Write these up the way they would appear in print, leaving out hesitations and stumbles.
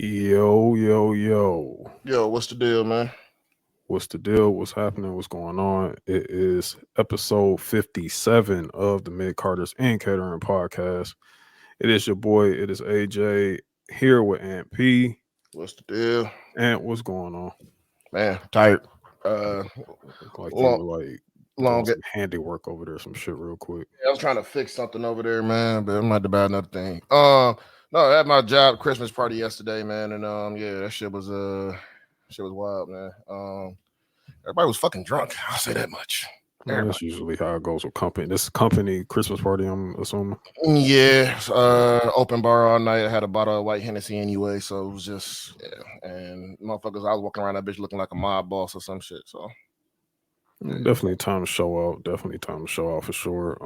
Yo, yo, yo. Yo, what's the deal, man? What's the deal? What's happening? What's going on? It is episode 57 of the Mid Carters and Catering Podcast. It is your boy, it is AJ here with Aunt P. What's the deal? Aunt, what's going on? Man, tired. Uh, Look like you long, were like doing long. some handiwork over there, some shit real quick. I was trying to fix something over there, man, but I'm not about another thing. No, I had my job Christmas party yesterday, man, and yeah, that shit was wild, man. Everybody was fucking drunk. I'll say that much. Well, that's usually how it goes with company. This company Christmas party, I'm assuming. Yeah, open bar all night. I had a bottle of white Hennessy anyway, so it was just and motherfuckers. I was walking around that bitch looking like a mob boss or some shit. So Definitely time to show out. Definitely time to show out for sure.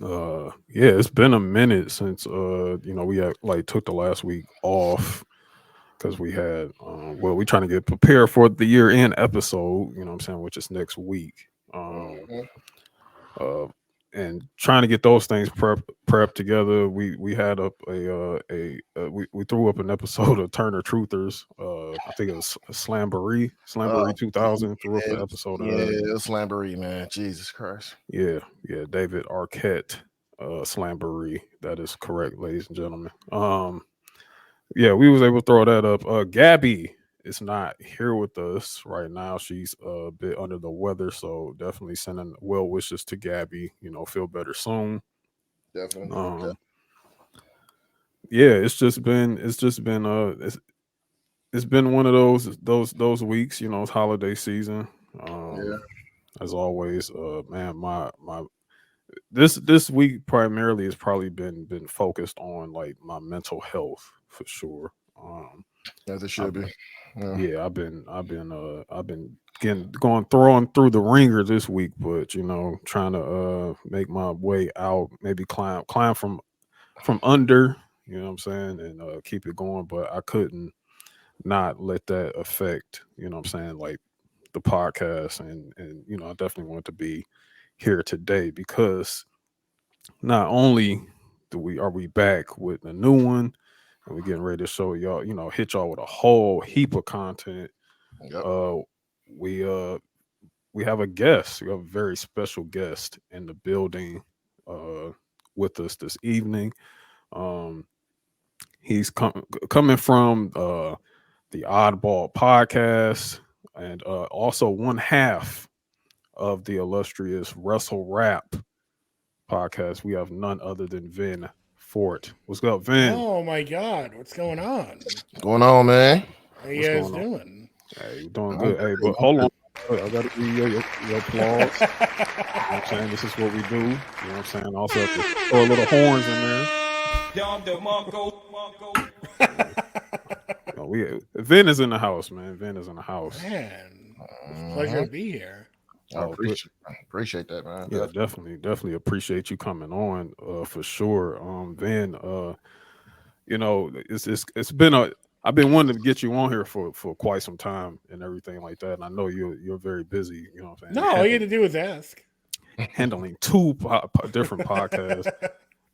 Yeah, it's been a minute since we had like took the last week off because we had we trying to get prepared for the year end episode, you know what I'm saying, which is next week. mhm. Uh and trying to get those things prep together. We had up we threw up an episode of Turner Truthers. I think it was Slamboree 2000 threw up an episode of that. It's Lamborghini, man. Jesus Christ. Yeah, David Arquette, Slamboree. That is correct, ladies and gentlemen. Yeah, we was able to throw that up. Gabby is not here with us right now. She's a bit under the weather, so definitely sending well wishes to Gabby. You know, feel better soon. Definitely. Um, yeah, it's been one of those weeks. You know, it's holiday season. Yeah. As always, man, my this week primarily has probably been focused on like my mental health for sure. As it I, should be. Yeah. yeah, I've been getting going throwing through the ringer this week, but you know, trying to make my way out, maybe climb from under, you know what I'm saying, and keep it going. But I couldn't not let that affect, you know what I'm saying, like the podcast, and you know, I definitely want to be here today because not only do we are we back with a new one and we're getting ready to show y'all, you know, hit y'all with a whole heap of content. Yep. Uh we have a guest. We have a very special guest in the building uh with us this evening. Um he's coming from the Oddball Podcast and also one half of the illustrious Wrasslerap Podcast. We have none other than Vin Forte. What's up, Vin? Oh my God, what's going on? What's going on, man? How you What's guys going on? doing? Hey, you doing I'm good. Hey, but hold on. I got to give you your applause. You know what I'm saying? This is what we do. You know what I'm saying? Also, have to throw a little horns in there. You know, Vin is in the house, man. Vin is in the house. Man, it's a pleasure Mhm. to be here. I Oh, good. appreciate that, man. Yeah, definitely appreciate you coming on for sure. Vin, you know, it's been a I've been wanting to get you on here for quite some time and everything like that. And I know you're very busy, you know what I'm saying? No, all you had to do was ask. Handling two different podcasts.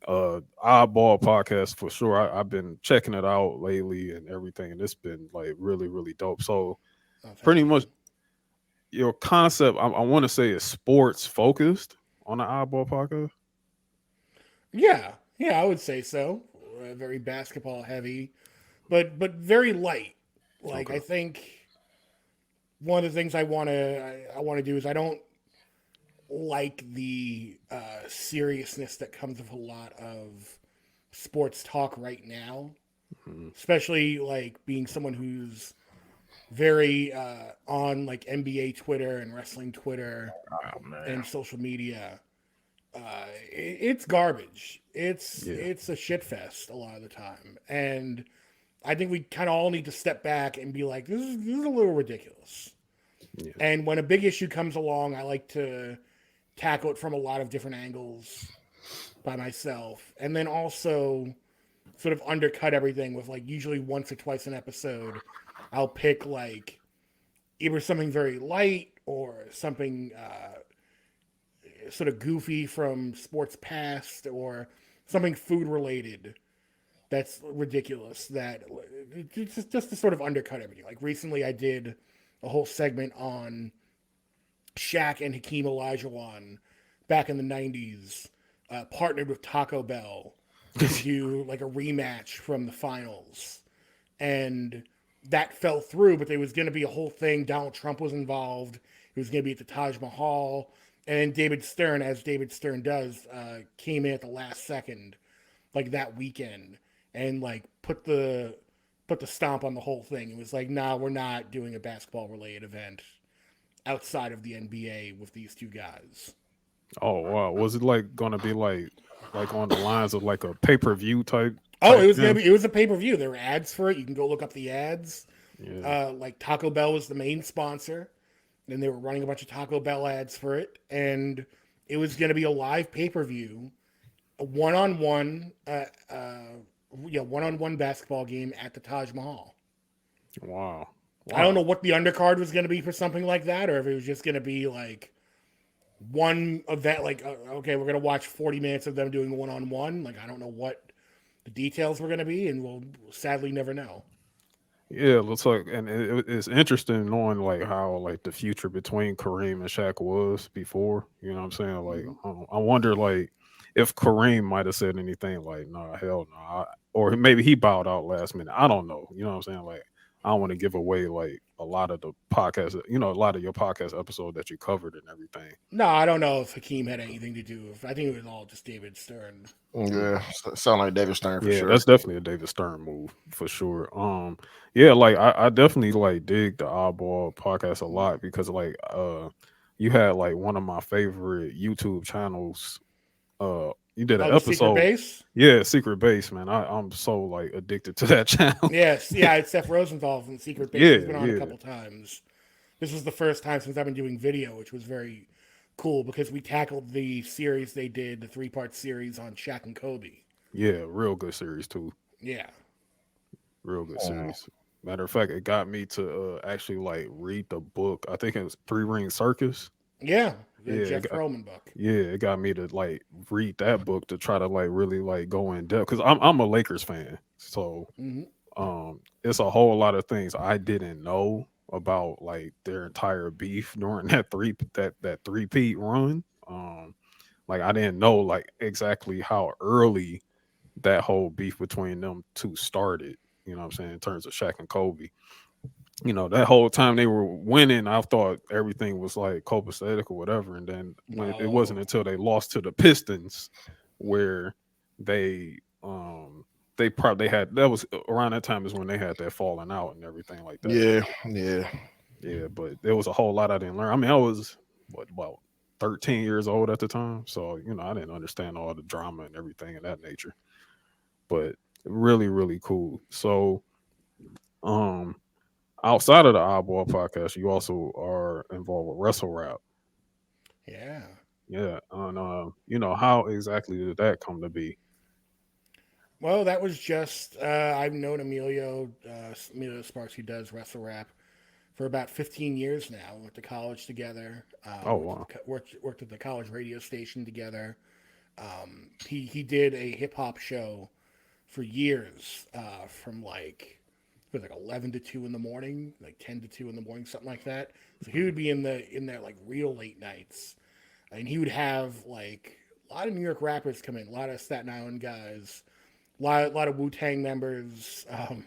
Oddball Podcast for sure. I've been checking it out lately and everything, and it's been like really dope. So Oh, thank pretty you. much your concept, I want to say, is sports focused on the Oddball Podcast. Yeah, I would say so. Very basketball heavy, but very light. Like Okay. I think one of the things I want to do is I don't like the seriousness that comes with a lot of sports talk right now, Mhm. especially like being someone who's very on like NBA Twitter and wrestling Twitter Oh man. and social media. It's garbage. Yeah. It's a shit fest a lot of the time, and I think we kind of all need to step back and be like, this is a little ridiculous. Yeah. And when a big issue comes along, I like to tackle it from a lot of different angles by myself, and then also sort of undercut everything with like usually once or twice an episode. I'll pick like either something very light or something sort of goofy from sports past or something food related that's ridiculous. That just to sort of undercut everything. Like recently, I did a whole segment on Shaq and Hakeem Olajuwon back in the '90s, partnered with Taco Bell to do like a rematch from the finals, and that fell through. But there was going to be a whole thing. Donald Trump was involved. It was going to be at the Taj Mahal, and then David Stern, as David Stern does, came in at the last second, like that weekend, and like put the stomp on the whole thing. It was like, nah, we're not doing a basketball related event outside of the NBA with these two guys. Oh wow, was it like gonna be like on the lines of like a pay-per-view type? Oh, it was thing? it was a pay-per-view. There were ads for it. You can go look up the ads. Yeah. Like Taco Bell was the main sponsor, and they were running a bunch of Taco Bell ads for it, and it was going to be a live pay-per-view, a one-on-one one-on-one basketball game at the Taj Mahal. Wow. I don't know what the undercard was going to be for something like that, or if it was just going to be like one event, like, okay, we're going to watch 40 minutes of them doing one-on-one. Like, I don't know what the details were going to be, and we'll sadly never know. Yeah, it looks like, and it's interesting knowing like how like the future between Kareem and Shaq was before. You know what I'm saying? Like, I wonder like if Kareem might have said anything like, "Nah, hell no," or maybe he bowed out last minute. I don't know. You know what I'm saying? Like, I don't want to give away like a lot of the podcast, a lot of your podcast episode that you covered and everything. No, I don't know if Hakeem had anything to do with. I think it was all just David Stern. Yeah, sound like David Stern for sure. That's definitely a David Stern move for sure. Yeah, like I definitely like dig the Oddball podcast a lot because like you had like one of my favorite YouTube channels. You did an The Secret episode. Base? Yeah, Secret Base, man. I'm so like addicted to that channel. Yes, yeah, it's Seth Rosenthal from Secret Base. Yeah, He's been on yeah. a couple times. This was the first time since I've been doing video, which was very cool because we tackled the series they did, the 3-part series on Shaq and Kobe. Yeah, real good series too. Yeah. Real good series. Matter of fact, it got me to actually like read the book. I think it was Three Ring Circus. Yeah, the Yeah, Jeff Pearlman book. Yeah, it got me to like read that book to try to like really like go in depth because I'm a Lakers fan, so it's a whole lot of things I didn't know about like their entire beef during that three-peat run. Like I didn't know like exactly how early that whole beef between them two started. You know what I'm saying in terms of Shaq and Kobe. That whole time they were winning, I thought everything was like copacetic or whatever. And then it wasn't until they lost to the Pistons where they had that was around that time is when they had that falling out and everything like that. Yeah. But there was a whole lot I didn't learn. I mean, I was about 13 years old at the time, so I didn't understand all the drama and everything of that nature. But really, really cool. So, outside of the Oddball podcast, you also are involved with Wrasslerap. Yeah. Yeah. And, how exactly did that come to be? Well, that was just, I've known Emilio Sparks, who does Wrasslerap, for about 15 years now. We went to college together. Wow. Worked at the college radio station together. He did a hip-hop show for years, from like 11 to 2 in the morning, like 10 to 2 in the morning, something like that. So he would be in there like real late nights, and he would have like a lot of New York rappers come in, a lot of Staten Island guys, a lot of Wu-Tang members. I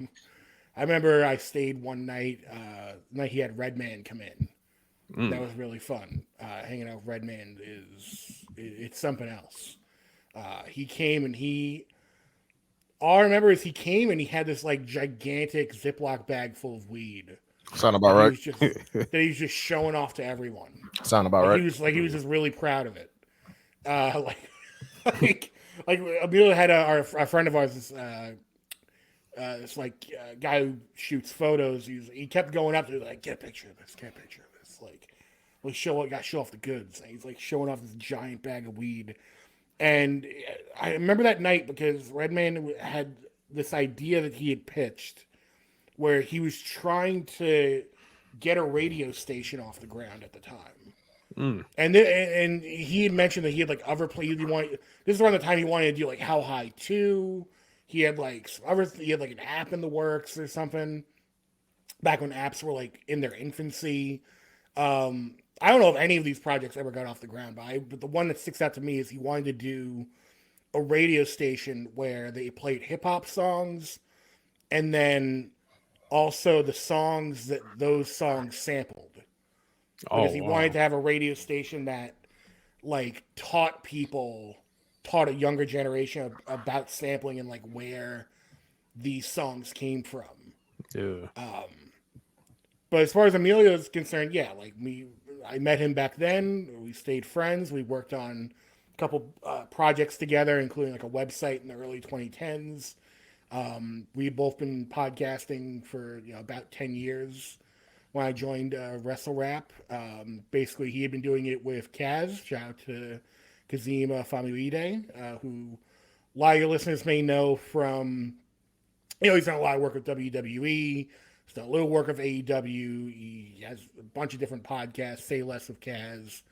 remember I stayed one night. Night he had Redman come in. That was really fun. Hanging out with Redman it's something else. He came and all I remember is he came and he had this like gigantic Ziploc bag full of weed. Sound about right. That he was just showing off to everyone. Sound about right. He was just really proud of it. Like Emilio had a friend of ours, this guy who shoots photos. He kept going up to like, get a picture of this, like, show off the goods. And he's like showing off this giant bag of weed. And I remember that night because Redman had this idea that he had pitched where he was trying to get a radio station off the ground at the time. And he had mentioned that he had like other play. This is around the time he wanted to do like How High 2. He had like an app in the works or something back when apps were like in their infancy. I don't know if any of these projects ever got off the ground, but the one that sticks out to me is he wanted to do a radio station where they played hip hop songs and then also the songs that those songs sampled. Because he wanted to have a radio station that like taught a younger generation about sampling and like where these songs came from. Yeah. But as far as Emilio is concerned, yeah, like I met him back then. We stayed friends. We worked on a couple projects together, including like a website in the early 2010s. We've both been podcasting for about 10 years. When I joined Wrasslerap, basically he had been doing it with Kaz. Shout out to Kazim Famuide, who a lot of your listeners may know from, he's done a lot of work with WWE. He's done a little work with AEW. He has a bunch of different podcasts. Say Less with Kaz.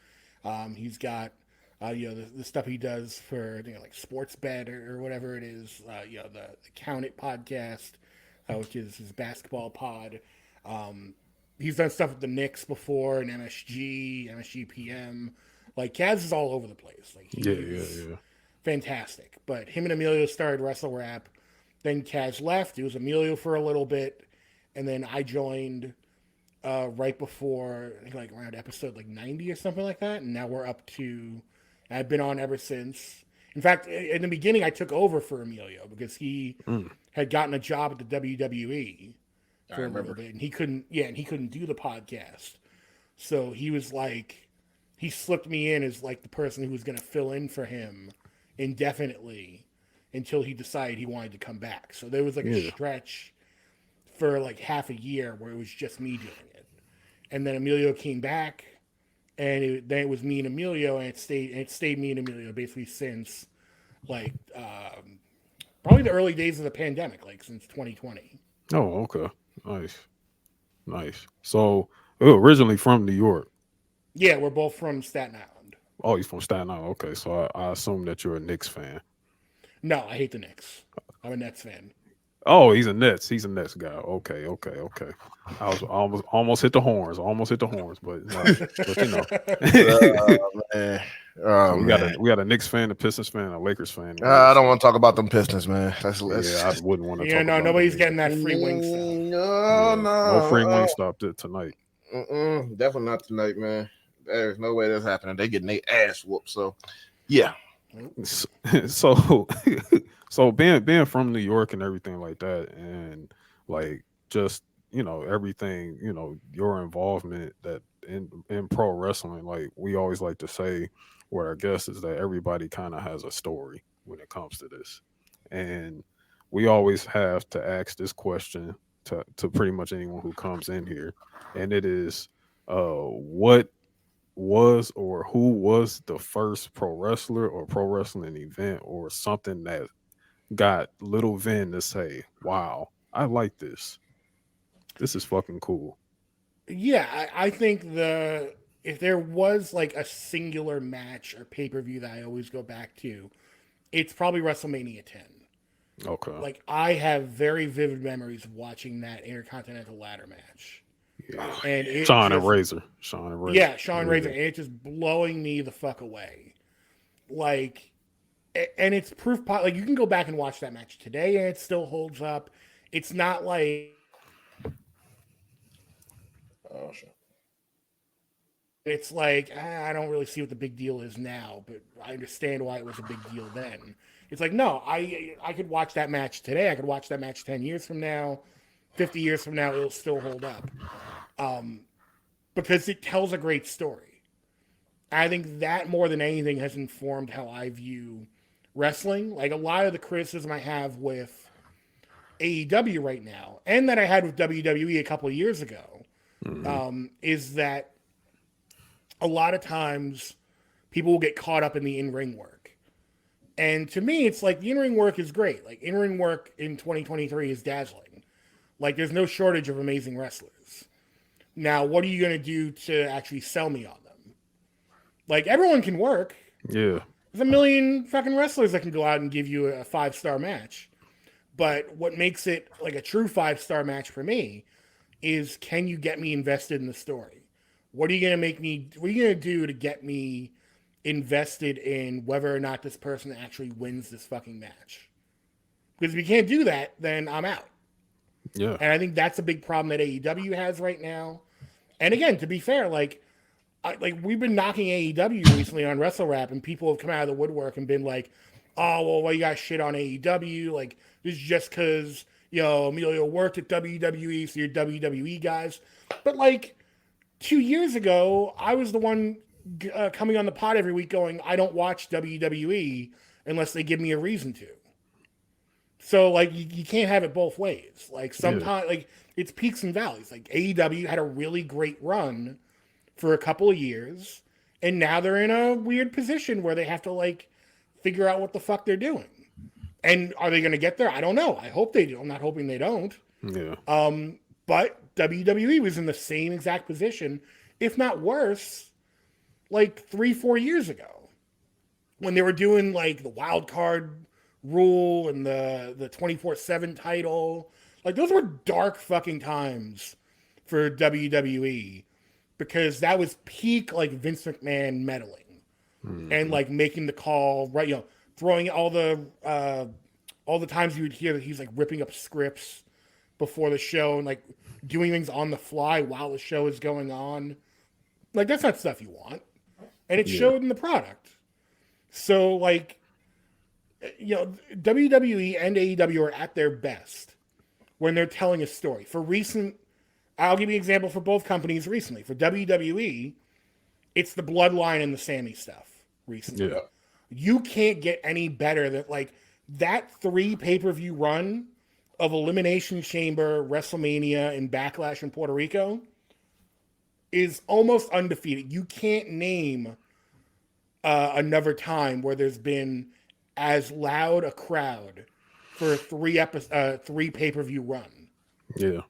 He's got the stuff he does for like Sports Bet or whatever it is. The Count It podcast, which is his basketball pod. He's done stuff with the Knicks before and MSG PM. Like Kaz is all over the place. Like he's fantastic. But him and Emilio started Wrasslerap. Then Kaz left. It was Emilio for a little bit, and then I joined right before, I think like around episode like 90 or something like that. And now we're up to. I've been on ever since. In fact, in the beginning, I took over for Emilio because he had gotten a job at the WWE. For a little bit, and he couldn't do the podcast. So he was like, he slipped me in as like the person who was going to fill in for him indefinitely until he decided he wanted to come back. So there was like a stretch for like half a year where it was just me doing it. And then Emilio came back, and then it was me and Emilio, and it stayed me and Emilio basically since like probably the early days of the pandemic, like since 2020. Oh, okay. Nice. So, originally from New York. Yeah, we're both from Staten Island. Oh, he's from Staten Island. Okay, so I assume that you're a Knicks fan. No, I hate the Knicks. I'm a Nets fan. Oh, he's a Nets guy. Okay. I was almost hit the horns. But man. we got a Knicks fan, a Pistons fan, a Lakers fan. I don't want to talk about them Pistons, man. I wouldn't want to. Yeah, no, nobody's getting that free wing stuff. No free wing stop tonight. Definitely not tonight, man. There's no way that's happening. They getting their ass whooped. So, yeah. So being from New York and everything like that, and like just everything, your involvement that in pro wrestling, like we always like to say with our guests is that everybody kind of has a story when it comes to this, and we always have to ask this question to pretty much anyone who comes in here, and it is what was or who was the first pro wrestler or pro wrestling event or something that got little Vin to say, wow, I like this. This is fucking cool. Yeah, I think if there was like a singular match or pay-per-view that I always go back to, it's probably WrestleMania 10. Okay. Like I have very vivid memories of watching that Intercontinental ladder match. Yeah. And Sean and Razor. Yeah, Sean Razor. And it's just blowing me the fuck away. Like, and it's proof, like you can go back and watch that match today and it still holds up. It's not like, oh, sure. It's like, I don't really see what the big deal is now, but I understand why it was a big deal then. It's like, no, I could watch that match today. I could watch that match 10 years from now, 50 years from now, it'll still hold up. Because it tells a great story. I think that more than anything has informed how I view wrestling. Like a lot of the criticism I have with AEW right now, and that I had with WWE a couple of years ago, is that a lot of times people will get caught up in the in-ring work. And to me, it's like the in-ring work is great. Like in-ring work in 2023 is dazzling. Like there's no shortage of amazing wrestlers. Now, what are you going to do to actually sell me on them? Like everyone can work. Yeah. There's a million fucking wrestlers that can go out and give you a 5-star match. But what makes it like a true 5-star match for me is, can you get me invested in the story? What are you gonna do to get me invested in whether or not this person actually wins this fucking match? Because if you can't do that, then I'm out. Yeah. And I think that's a big problem that AEW has right now. And again, to be fair, like we've been knocking AEW recently on Wrasslerap, and people have come out of the woodwork and been like, "Oh, well, why you guys shit on AEW? Like, this is just because Emilio worked at WWE, so you're WWE guys." But like 2 years ago, I was the one coming on the pod every week going, "I don't watch WWE unless they give me a reason to." So like you can't have it both ways. Like sometimes like it's peaks and valleys. Like AEW had a really great run for a couple of years, and now they're in a weird position where they have to like figure out what the fuck they're doing. And are they going to get there? I don't know. I hope they do. I'm not hoping they don't. Yeah. But WWE was in the same exact position, if not worse, like 3-4 years ago, when they were doing like the wild card rule and the 24/7 title. Like those were dark fucking times for WWE, because that was peak like Vince McMahon meddling and like making the call, right, throwing all the times you would hear that he's like ripping up scripts before the show and like doing things on the fly while the show is going on. Like that's not stuff you want. And it showed in the product. So like WWE and AEW are at their best when they're telling a story. I'll give you an example for both companies recently. For WWE, it's the Bloodline and the Sammy stuff recently. Yeah. You can't get any better than like that 3 pay-per-view run of Elimination Chamber, WrestleMania, and Backlash in Puerto Rico is almost undefeated. You can't name another time where there's been as loud a crowd for a 3 pay-per-view run. Yeah.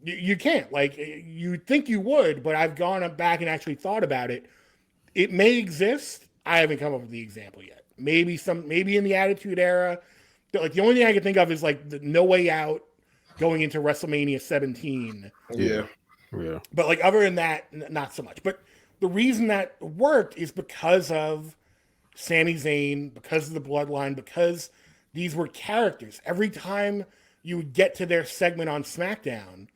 You can't. Like, you'd think you would, but I've gone back and actually thought about it. It may exist. I haven't come up with the example yet. Maybe in the Attitude Era. Like, the only thing I can think of is like the No Way Out going into WrestleMania 17. Yeah. Yeah. But like other than that, not so much. But the reason that worked is because of Sami Zayn, because of the Bloodline, because these were characters. Every time you would get to their segment on SmackDown,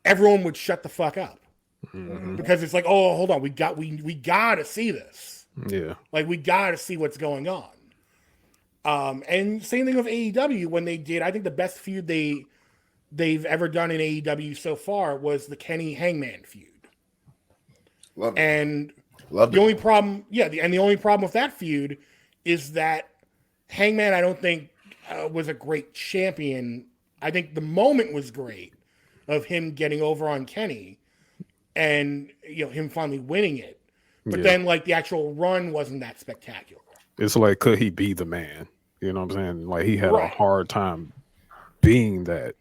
everyone would shut the fuck up. Mm-hmm. Because it's like, oh, hold on, we got to see this. Yeah. Like, we got to see what's going on. And same thing with AEW when they did, I think the best feud they've ever done in AEW so far was the Kenny Hangman feud. Love it. And Loved the only problem, the only problem with that feud is that Hangman, I don't think, was a great champion. I think the moment was great of him getting over on Kenny and him finally winning it. But then like the actual run wasn't that spectacular. It's like, could he be the man? You know what I'm saying? Like he had Right. a hard time being the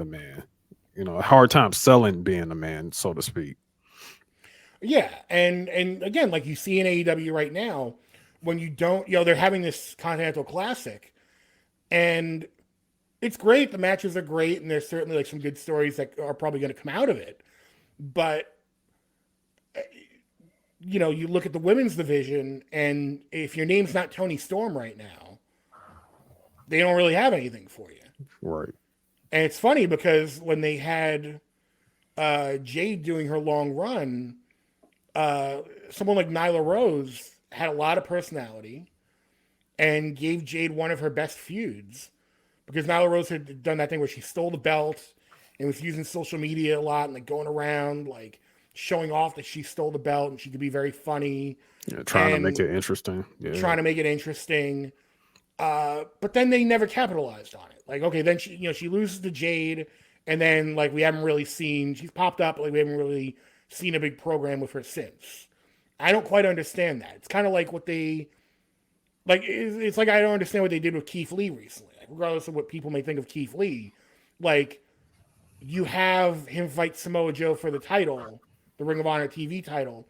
man. A hard time selling being the man, so to speak. Yeah, and again, like you see in AEW right now, when you don't, they're having this Continental Classic, and it's great. The matches are great, and there's certainly like some good stories that are probably going to come out of it. But you look at the women's division, and if your name's not Toni Storm right now, they don't really have anything for you. Right. And it's funny because when they had Jade doing her long run, someone like Nyla Rose had a lot of personality and gave Jade one of her best feuds, because Nyla Rose had done that thing where she stole the belt and was using social media a lot and like going around like showing off that she stole the belt and she could be very funny. Yeah, trying to make it interesting. Yeah. Trying to make it interesting. But then they never capitalized on it. Like, okay, then she loses to Jade, and then like we haven't really seen, she's popped up, but like we haven't really seen a big program with her since. I don't quite understand that. It's kind of like what they like. It's like I don't understand what they did with Keith Lee recently. Like, regardless of what people may think of Keith Lee, like you have him fight Samoa Joe for the title, the Ring of Honor TV title,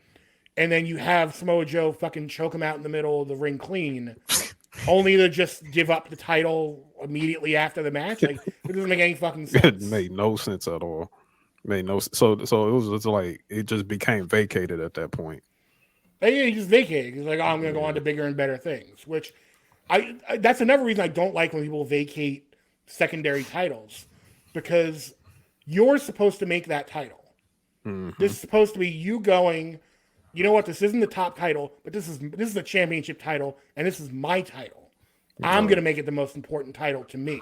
and then you have Samoa Joe fucking choke him out in the middle of the ring clean, only to just give up the title immediately after the match. Like, it doesn't make any fucking sense. It made no sense at all. Made no so it was just like it just became vacated at that point. He just vacated. He's like, oh, I'm going to go on to bigger and better things. Which I that's another reason I don't like when people vacate secondary titles, because you're supposed to make that title. Mm-hmm. This is supposed to be you going, you know what? This isn't the top title, but this is a championship title, and this is my title. I'm going to make it the most important title to me.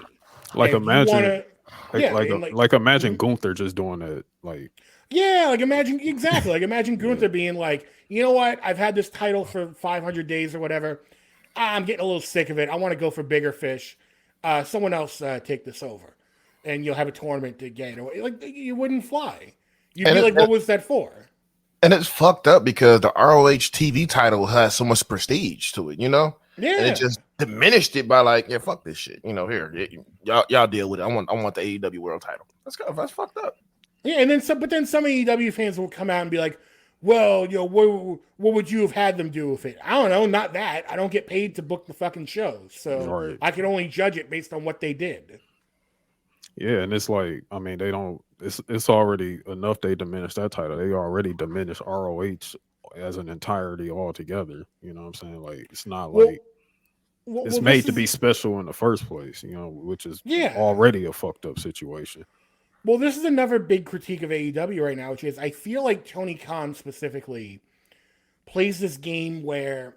Like and imagine, wanna, like imagine Gunther just doing that. Like imagine Gunther being like, you know what? I've had this title for 500 days or whatever. I'm getting a little sick of it. I want to go for bigger fish. Someone else take this over, and you'll have a tournament to get it. Like, you wouldn't fly. You'd be like, what was that for? And it's fucked up because the ROH TV title has so much prestige to it, you know? Yeah. And it just diminished it by like, yeah, fuck this shit. You know, here, y'all deal with it. I want the AEW world title. That's fucked up. Yeah, and then some AEW fans will come out and be like, well, you know, what would you have had them do with it? I don't know, not that. I don't get paid to book the fucking shows, so I can only judge it based on what they did. Yeah, and it's like, I mean, they don't. It's already enough. They diminished that title. They already diminished ROH as an entirety altogether. You know what I'm saying? Like, it's not like it's made to be special in the first place. You know, which is already a fucked up situation. Well, this is another big critique of AEW right now, which is I feel like Tony Khan specifically plays this game where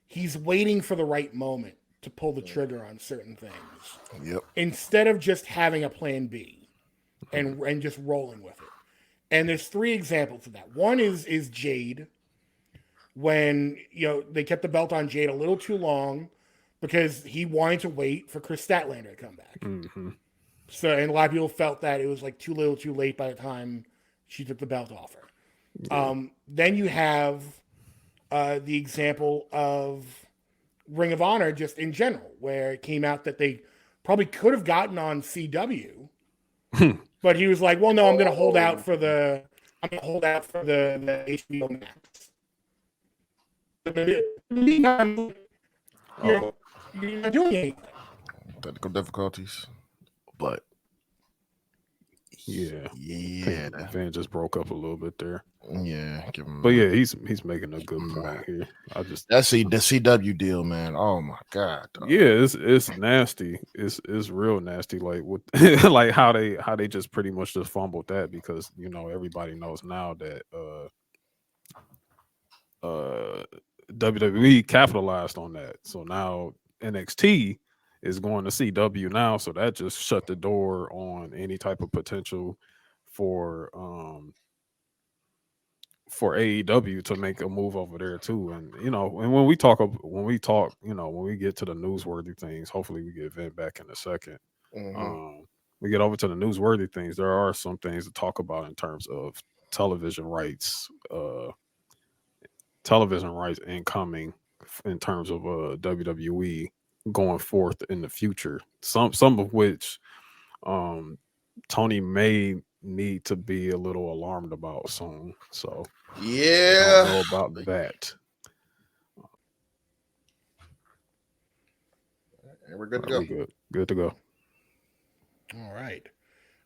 he's waiting for the right moment to pull the trigger on certain things. Yep. Instead of just having a plan B and just rolling with it. And there's 3 examples of that. One is Jade, when they kept the belt on Jade a little too long because he wanted to wait for Chris Statlander to come back. Mm-hmm. So, and a lot of people felt that it was like too little, too late by the time she took the belt off her. Yeah. Then you have the example of Ring of Honor just in general, where it came out that they probably could have gotten on CW, but he was like, "Well, no, I'm going to hold out for the HBO Max." You're not doing anything. Technical difficulties. But yeah, Van just broke up a little bit there. Yeah, but yeah, he's making a good point here. That's the CW deal, man. Oh my god. Dog. Yeah, it's nasty. It's real nasty. Like with like how they just pretty much just fumbled that, because everybody knows now that WWE capitalized on that. So now NXT is going to CW now, so that just shut the door on any type of potential for AEW to make a move over there too. And and when we get to the newsworthy things, hopefully we get Vin back in a second. Mm-hmm. We get over to the newsworthy things. There are some things to talk about in terms of television rights incoming in terms of WWE going forth in the future, some of which Tony may need to be a little alarmed about soon. So yeah, I don't know about that. And we're good to go. Good to go. All right.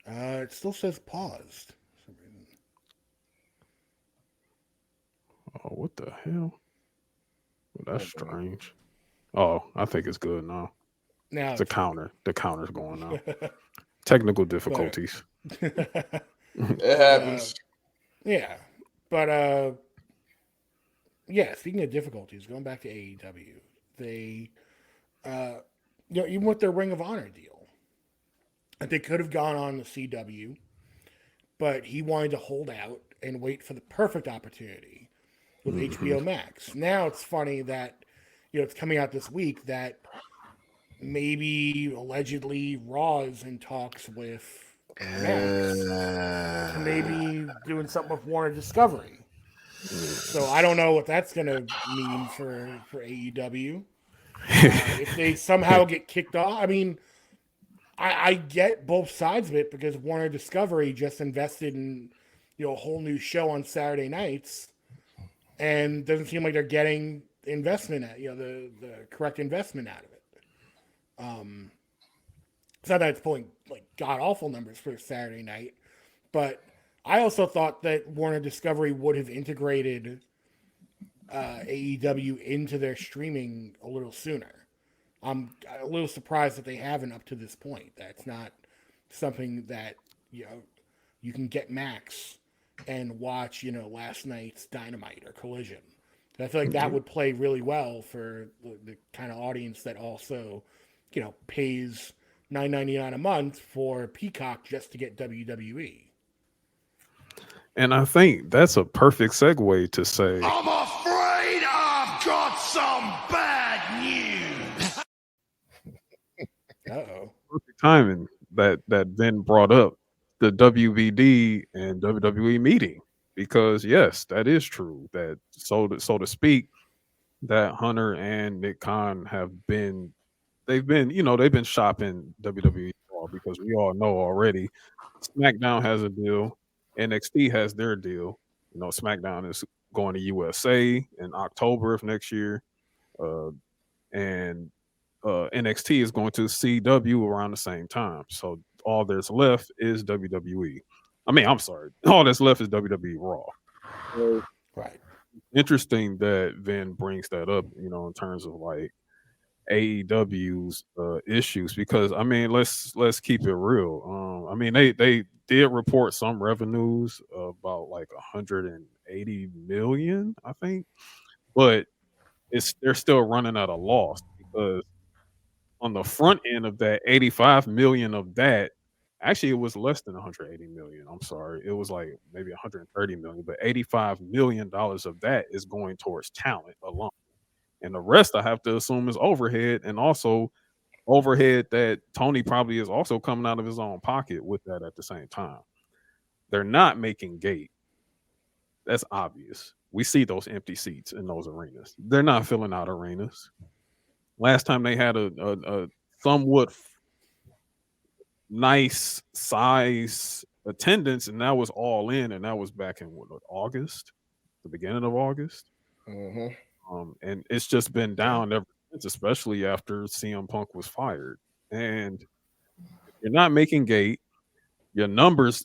It still says paused. Oh, what the hell? Well, that's strange. Oh, I think it's good now. Now it's a counter. The counter's going now. Technical difficulties. It happens. Yeah. But speaking of difficulties, going back to AEW, they even with their Ring of Honor deal, they could have gone on the CW, but he wanted to hold out and wait for the perfect opportunity with HBO Max. Now it's funny that it's coming out this week that maybe allegedly Raw is in talks with Max to maybe doing something with Warner Discovery. So I don't know what that's going to mean for AEW. If they somehow get kicked off, I mean, I get both sides of it, because Warner Discovery just invested in a whole new show on Saturday nights, and doesn't seem like they're getting investment at the correct investment out of it. It's not that it's pulling like god awful numbers for Saturday night, but I also thought that Warner Discovery would have integrated AEW into their streaming a little sooner. I'm a little surprised that they haven't up to this point. That's not something that you can get Max and watch last night's Dynamite or Collision. I feel like that would play really well for the kind of audience that also pays $9.99 a month for Peacock just to get WWE. And I think that's a perfect segue to say, I'm afraid I've got some bad news. Uh-oh. perfect timing that Vin brought up the WBD and WWE meeting, because yes, that is true. That so to speak, that Hunter and Nick Khan they've been shopping WWE Raw, because we all know already SmackDown has a deal, NXT has their deal. SmackDown is going to USA in October of next year, and NXT is going to CW around the same time. So all there's left is WWE. I mean, I'm sorry, all that's left is WWE Raw. So, Right. interesting that Vin brings that up, in terms of like AEW's issues, because I mean, let's keep it real. I mean, they did report some revenues about like 180 million, I think, but they're still running at a loss, because on the front end of that, 85 million of that, actually it was less than 180 million. I'm sorry. It was like maybe 130 million, but 85 million dollars of that is going towards talent alone. And the rest I have to assume is overhead, and also overhead that Tony probably is also coming out of his own pocket with that at the same time. They're not making gate. That's obvious. We see those empty seats in those arenas. They're not filling out arenas. Last time they had a somewhat nice size attendance, and that was all in, and that was back in August, the beginning of August. And it's just been down ever since, especially after CM Punk was fired. And if you're not making gate, your numbers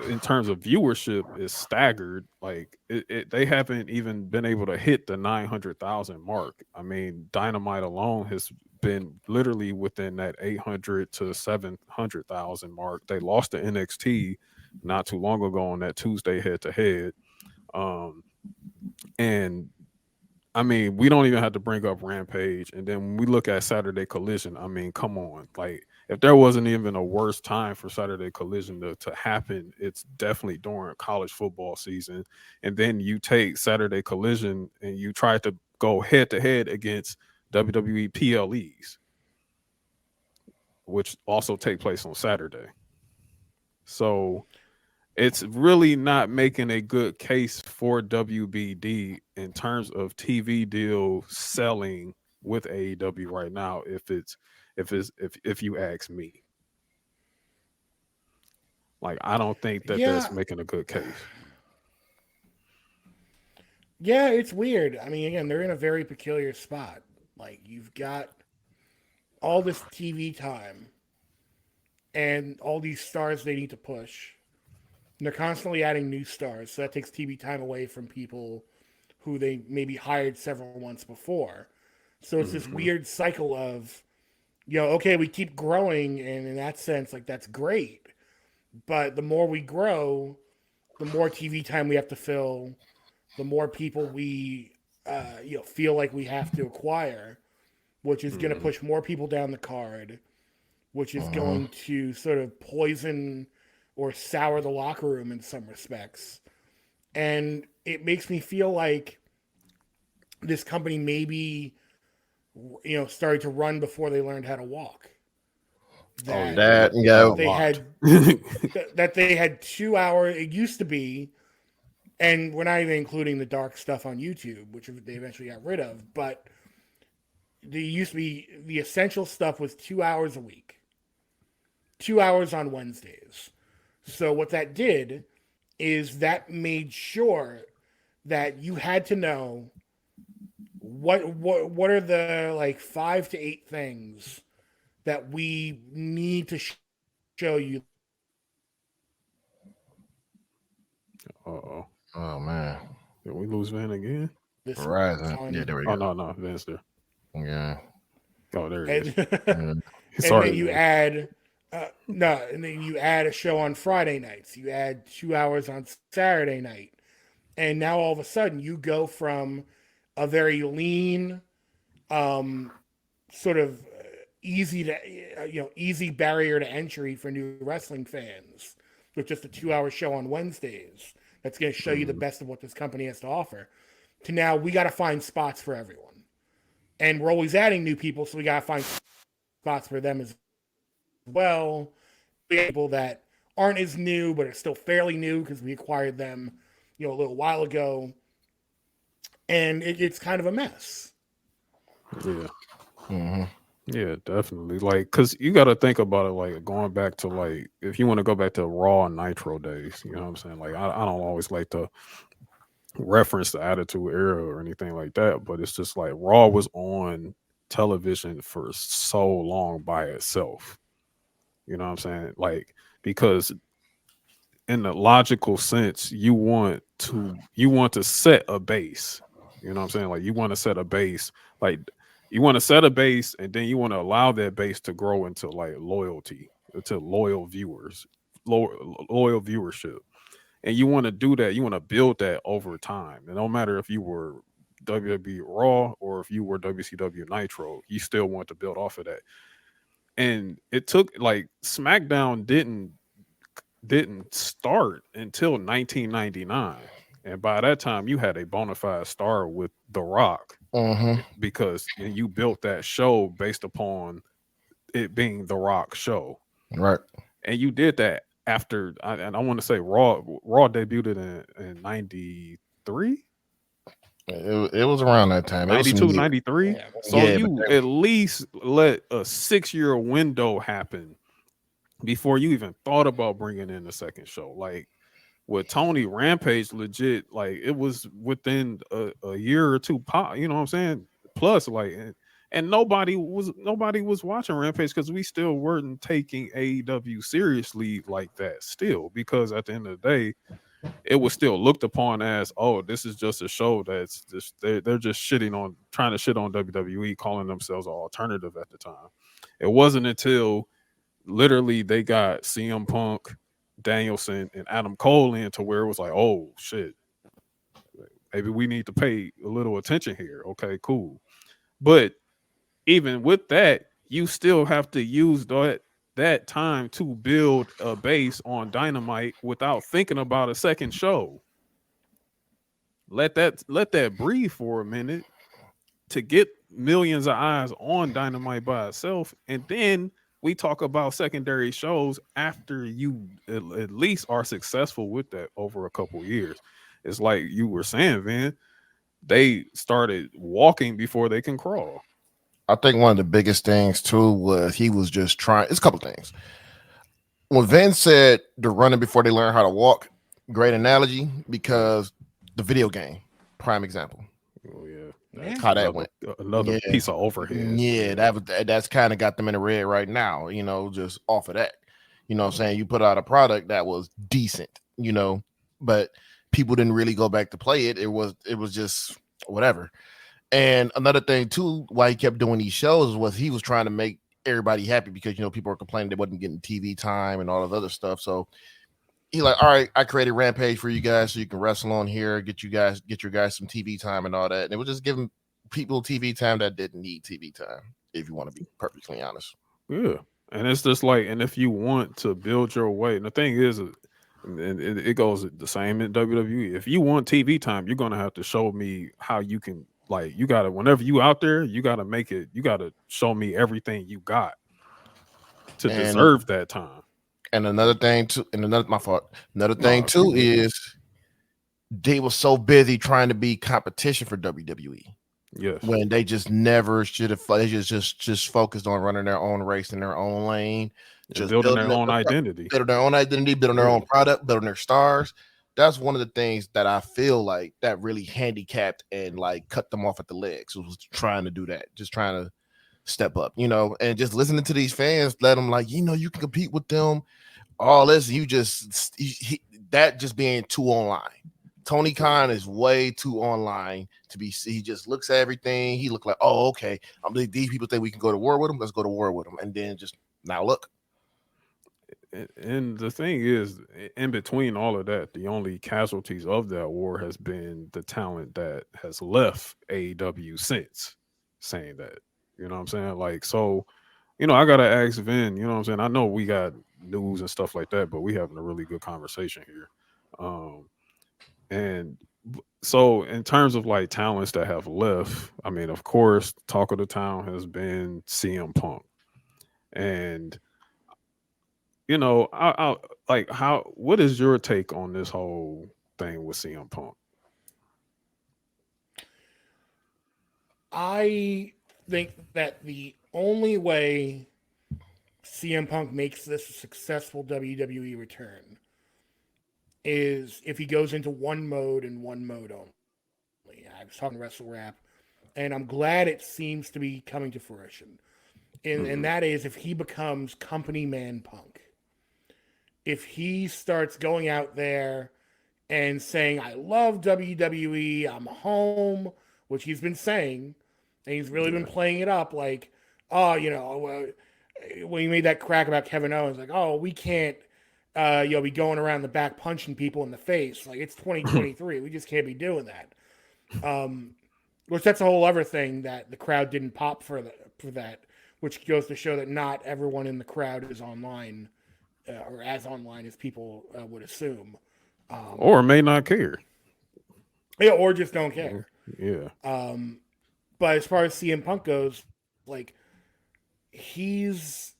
in terms of viewership is staggered. Like they haven't even been able to hit the 900,000 mark. I mean, Dynamite alone has been literally within that 800 to 700,000 mark. They lost to NXT not too long ago on that Tuesday head to head. And I mean, we don't even have to bring up Rampage. And then when we look at Saturday Collision, I mean, come on. Like, if there wasn't even a worse time for Saturday Collision to happen, it's definitely during college football season. And then you take Saturday Collision and you try to go head to head against WWE PLEs, which also take place on Saturday. So it's really not making a good case for WBD in terms of TV deal selling with AEW right now. If you ask me, like, I don't think that's making a good case. Yeah, it's weird. I mean, again, they're in a very peculiar spot. Like, you've got all this TV time and all these stars they need to push. And they're constantly adding new stars, so that takes TV time away from people who they maybe hired several months before. So it's this weird cycle of, okay, we keep growing, and in that sense, like, that's great. But the more we grow, the more TV time we have to fill, the more people we feel like we have to acquire, which is going to push more people down the card, which is going to sort of poison or sour the locker room in some respects. And it makes me feel like this company maybe, started to run before they learned how to walk. That they had 2 hours. It used to be, and we're not even including the dark stuff on YouTube, which they eventually got rid of, but there used to be, the essential stuff was 2 hours a week, 2 hours on Wednesdays. So what that did is that made sure that you had to know what are the like 5 to 8 things that we need to show you. Uh-oh. Oh man, Did we lose Van again? This Verizon. Yeah, there we Oh, go. no, Van's there. Yeah. Oh, there he is. and Sorry, then you man. add and then you add a show on Friday nights. You add 2 hours on Saturday night, and now all of a sudden you go from a very lean, sort of easy to easy barrier to entry for new wrestling fans with just a 2-hour show on Wednesdays that's going to show you the best of what this company has to offer, to now we got to find spots for everyone, and we're always adding new people, so we got to find spots for them as well. People that aren't as new but are still fairly new because we acquired them a little while ago, and it's kind of a mess. Yeah. Mm-hmm. Yeah, definitely. Like, because you got to think about it, like, going back to, like, if you want to go back to Raw and Nitro days, you know what I'm saying? Like, I don't always like to reference the Attitude Era or anything like that, but it's just like Raw was on television for so long by itself. You know what I'm saying? Like, because in the logical sense, you want to set a base. You know what I'm saying? Like, you want to set a base, like you want to set a base, and then you want to allow that base to grow into like loyalty, to loyal viewers, loyal viewership. And you want to do that, you want to build that over time. And no matter if you were WWE Raw or if you were WCW Nitro, you still want to build off of that. And it took, like, SmackDown didn't start until 1999, and by that time you had a bona fide star with The Rock, because you built that show based upon it being The Rock show, Right. and you did that after, and I want to say Raw debuted in 93. It was around that time. 92, 93. Yeah. So Yeah, you at least let a 6-year window happen before you even thought about bringing in a second show. Like with Tony, Rampage, legit, like it was within a year or two pop, you know what I'm saying? Plus, like, and nobody was watching Rampage because we still weren't taking AEW seriously like that still, because at the end of the day, it was still looked upon as, oh, this is just a show that's just they're just trying to shit on WWE, calling themselves an alternative at the time. It wasn't until literally they got CM Punk, Danielson, and Adam Cole in to where it was like, oh shit, maybe we need to pay a little attention here. Okay, cool. But even with that, you still have to use that time to build a base on Dynamite without thinking about a second show. Let that breathe for a minute to get millions of eyes on Dynamite by itself, and then we talk about secondary shows after you at least are successful with that over a couple years. It's like you were saying, Vin, they started walking before they can crawl. I think one of the biggest things too was he was just trying. It's a couple things. When Vince said they're running before they learn how to walk, great analogy, because the video game, prime example. Oh yeah, How that went. Another piece of overhead. Yeah, that's kind of got them in the red right now, just off of that. You know what I'm saying? You put out a product that was decent, but people didn't really go back to play it. It was just whatever. And another thing too, why he kept doing these shows was he was trying to make everybody happy, because people were complaining they wasn't getting TV time and all of the other stuff. So he like, all right, I created Rampage for you guys so you can wrestle on here, get your guys some TV time and all that. And it was just giving people TV time that didn't need TV time, if you want to be perfectly honest. Yeah. And it's just like, and if you want to build your way, and the thing is, and it goes the same in WWE. If you want TV time, you're gonna have to show me how you can, like, you gotta, whenever you out there, you gotta make it, you gotta show me everything you got to deserve that time. And another thing too, my fault. Another thing too is they were so busy trying to be competition for WWE. Yes. When they just never should have. They just focused on running their own race in their own lane, just building their own identity, building their own product, building their stars. That's one of the things that I feel like that really handicapped and like cut them off at the legs. Was trying to do that, just trying to step up, and just listening to these fans, let them like, you can compete with them, all this. You just that just being too online. Tony Khan is way too online to be. He just looks at everything. He look like, oh, okay. These people think we can go to war with them. Let's go to war with them, and then just now look. And the thing is, in between all of that, the only casualties of that war has been the talent that has left AEW since saying that. You know what I'm saying? Like, so, I gotta ask Vin, you know what I'm saying? I know we got news and stuff like that, but we having a really good conversation here. And so in terms of like talents that have left, I mean, of course, talk of the town has been CM Punk. And I like what is your take on this whole thing with CM Punk? I think that the only way CM Punk makes this a successful WWE return is if he goes into one mode and one mode only. I was talking to Wrasslerap, and I'm glad it seems to be coming to fruition. And that is if he becomes company man Punk. If he starts going out there and saying, I love WWE, I'm home, which he's been saying, and he's really been playing it up like, oh, when he made that crack about Kevin Owens, like, oh, we can't, be going around the back punching people in the face. Like, it's 2023. We just can't be doing that. Which that's a whole other thing that the crowd didn't pop for that, which goes to show that not everyone in the crowd is online or as online as people would assume. Or may not care. Yeah, or just don't care. Yeah. But as far as CM Punk goes, like, he's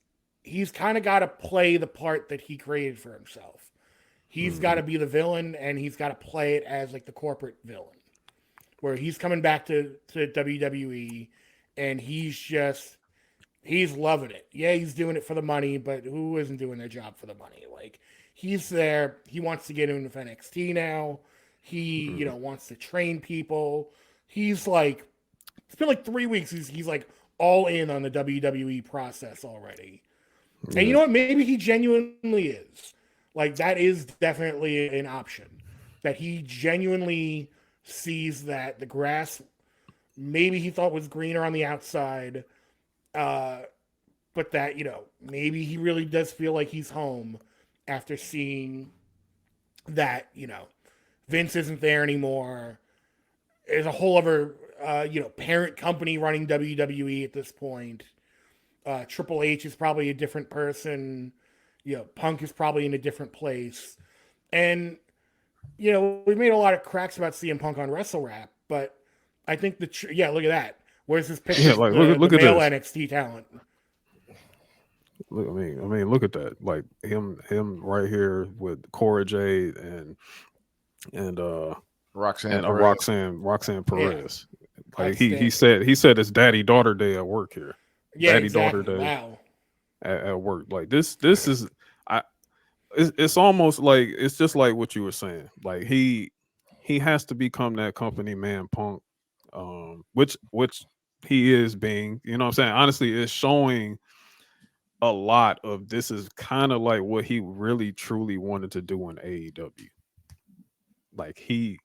kind of got to play the part that he created for himself. He's got to be the villain, and he's got to play it as like the corporate villain, where he's coming back to WWE, and he's loving it. Yeah, he's doing it for the money, but who isn't doing their job for the money? Like, he's there. He wants to get into NXT now. He, wants to train people. He's like, it's been like 3 weeks. He's like all in on the WWE process already. And you know what? Maybe he genuinely is. Like, that is definitely an option. That he genuinely sees that the grass, maybe he thought was greener on the outside, but that, maybe he really does feel like he's home after seeing that, Vince isn't there anymore. There's a whole other, parent company running WWE at this point. Triple H is probably a different person. Punk is probably in a different place. And, we made a lot of cracks about CM Punk on Wrasslerap, but I think look at that. Where's this picture? Yeah, like, look the at male this. NXT talent. Look, I mean, look at that. Like him right here with Cora Jade and Roxanne Perez. Roxanne Perez. Yeah. Like he said it's daddy daughter day at work here. Yeah, daddy exactly. daughter day Wow. at work. Like this is it's almost like it's just like what you were saying. Like he has to become that company man Punk, which he is being. You know what I'm saying? Honestly, it's showing a lot of this is kind of like what he really truly wanted to do in AEW. Like he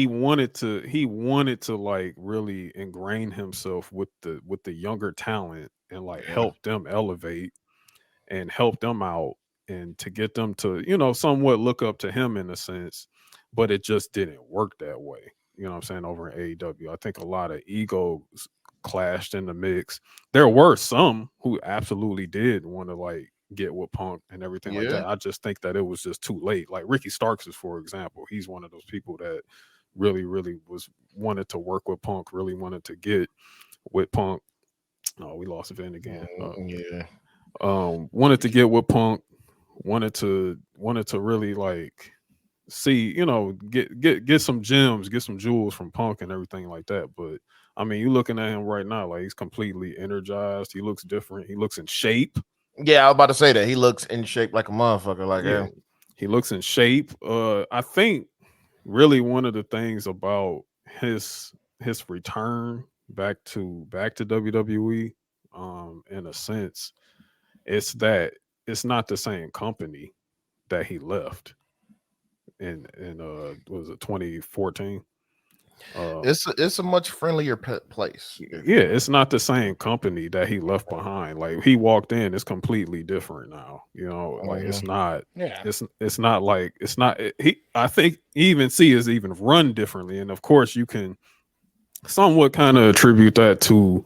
wanted to like really ingrain himself with the younger talent and like help them elevate and help them out and to get them to somewhat look up to him in a sense, but it just didn't work that way. You know what I'm saying? Over in AEW, I think a lot of egos clashed in the mix. There were some who absolutely did want to like get with Punk and everything like that. I just think that it was just too late. Like Ricky Starks is, for example, he's one of those people that really wanted to work with Punk, really wanted to get with Punk. Oh, we lost Vin again. Wanted to get with Punk, wanted to really like see, get some gems, get some jewels from Punk and everything like that. But I mean, you looking at him right now, like he's completely energized. He looks different. He looks in shape. Yeah, I was about to say that. He looks in shape like a motherfucker. Like, yeah. He looks in shape. I think really one of the things about his return back to WWE in a sense, it's that it's not the same company that he left in what was it 2014? It's a much friendlier place. Yeah, it's not the same company that he left behind. Like he walked in, it's completely different now. You know, like it's not. Yeah. It's not like it's not. He I think even see is even run differently, and of course you can somewhat kind of attribute that to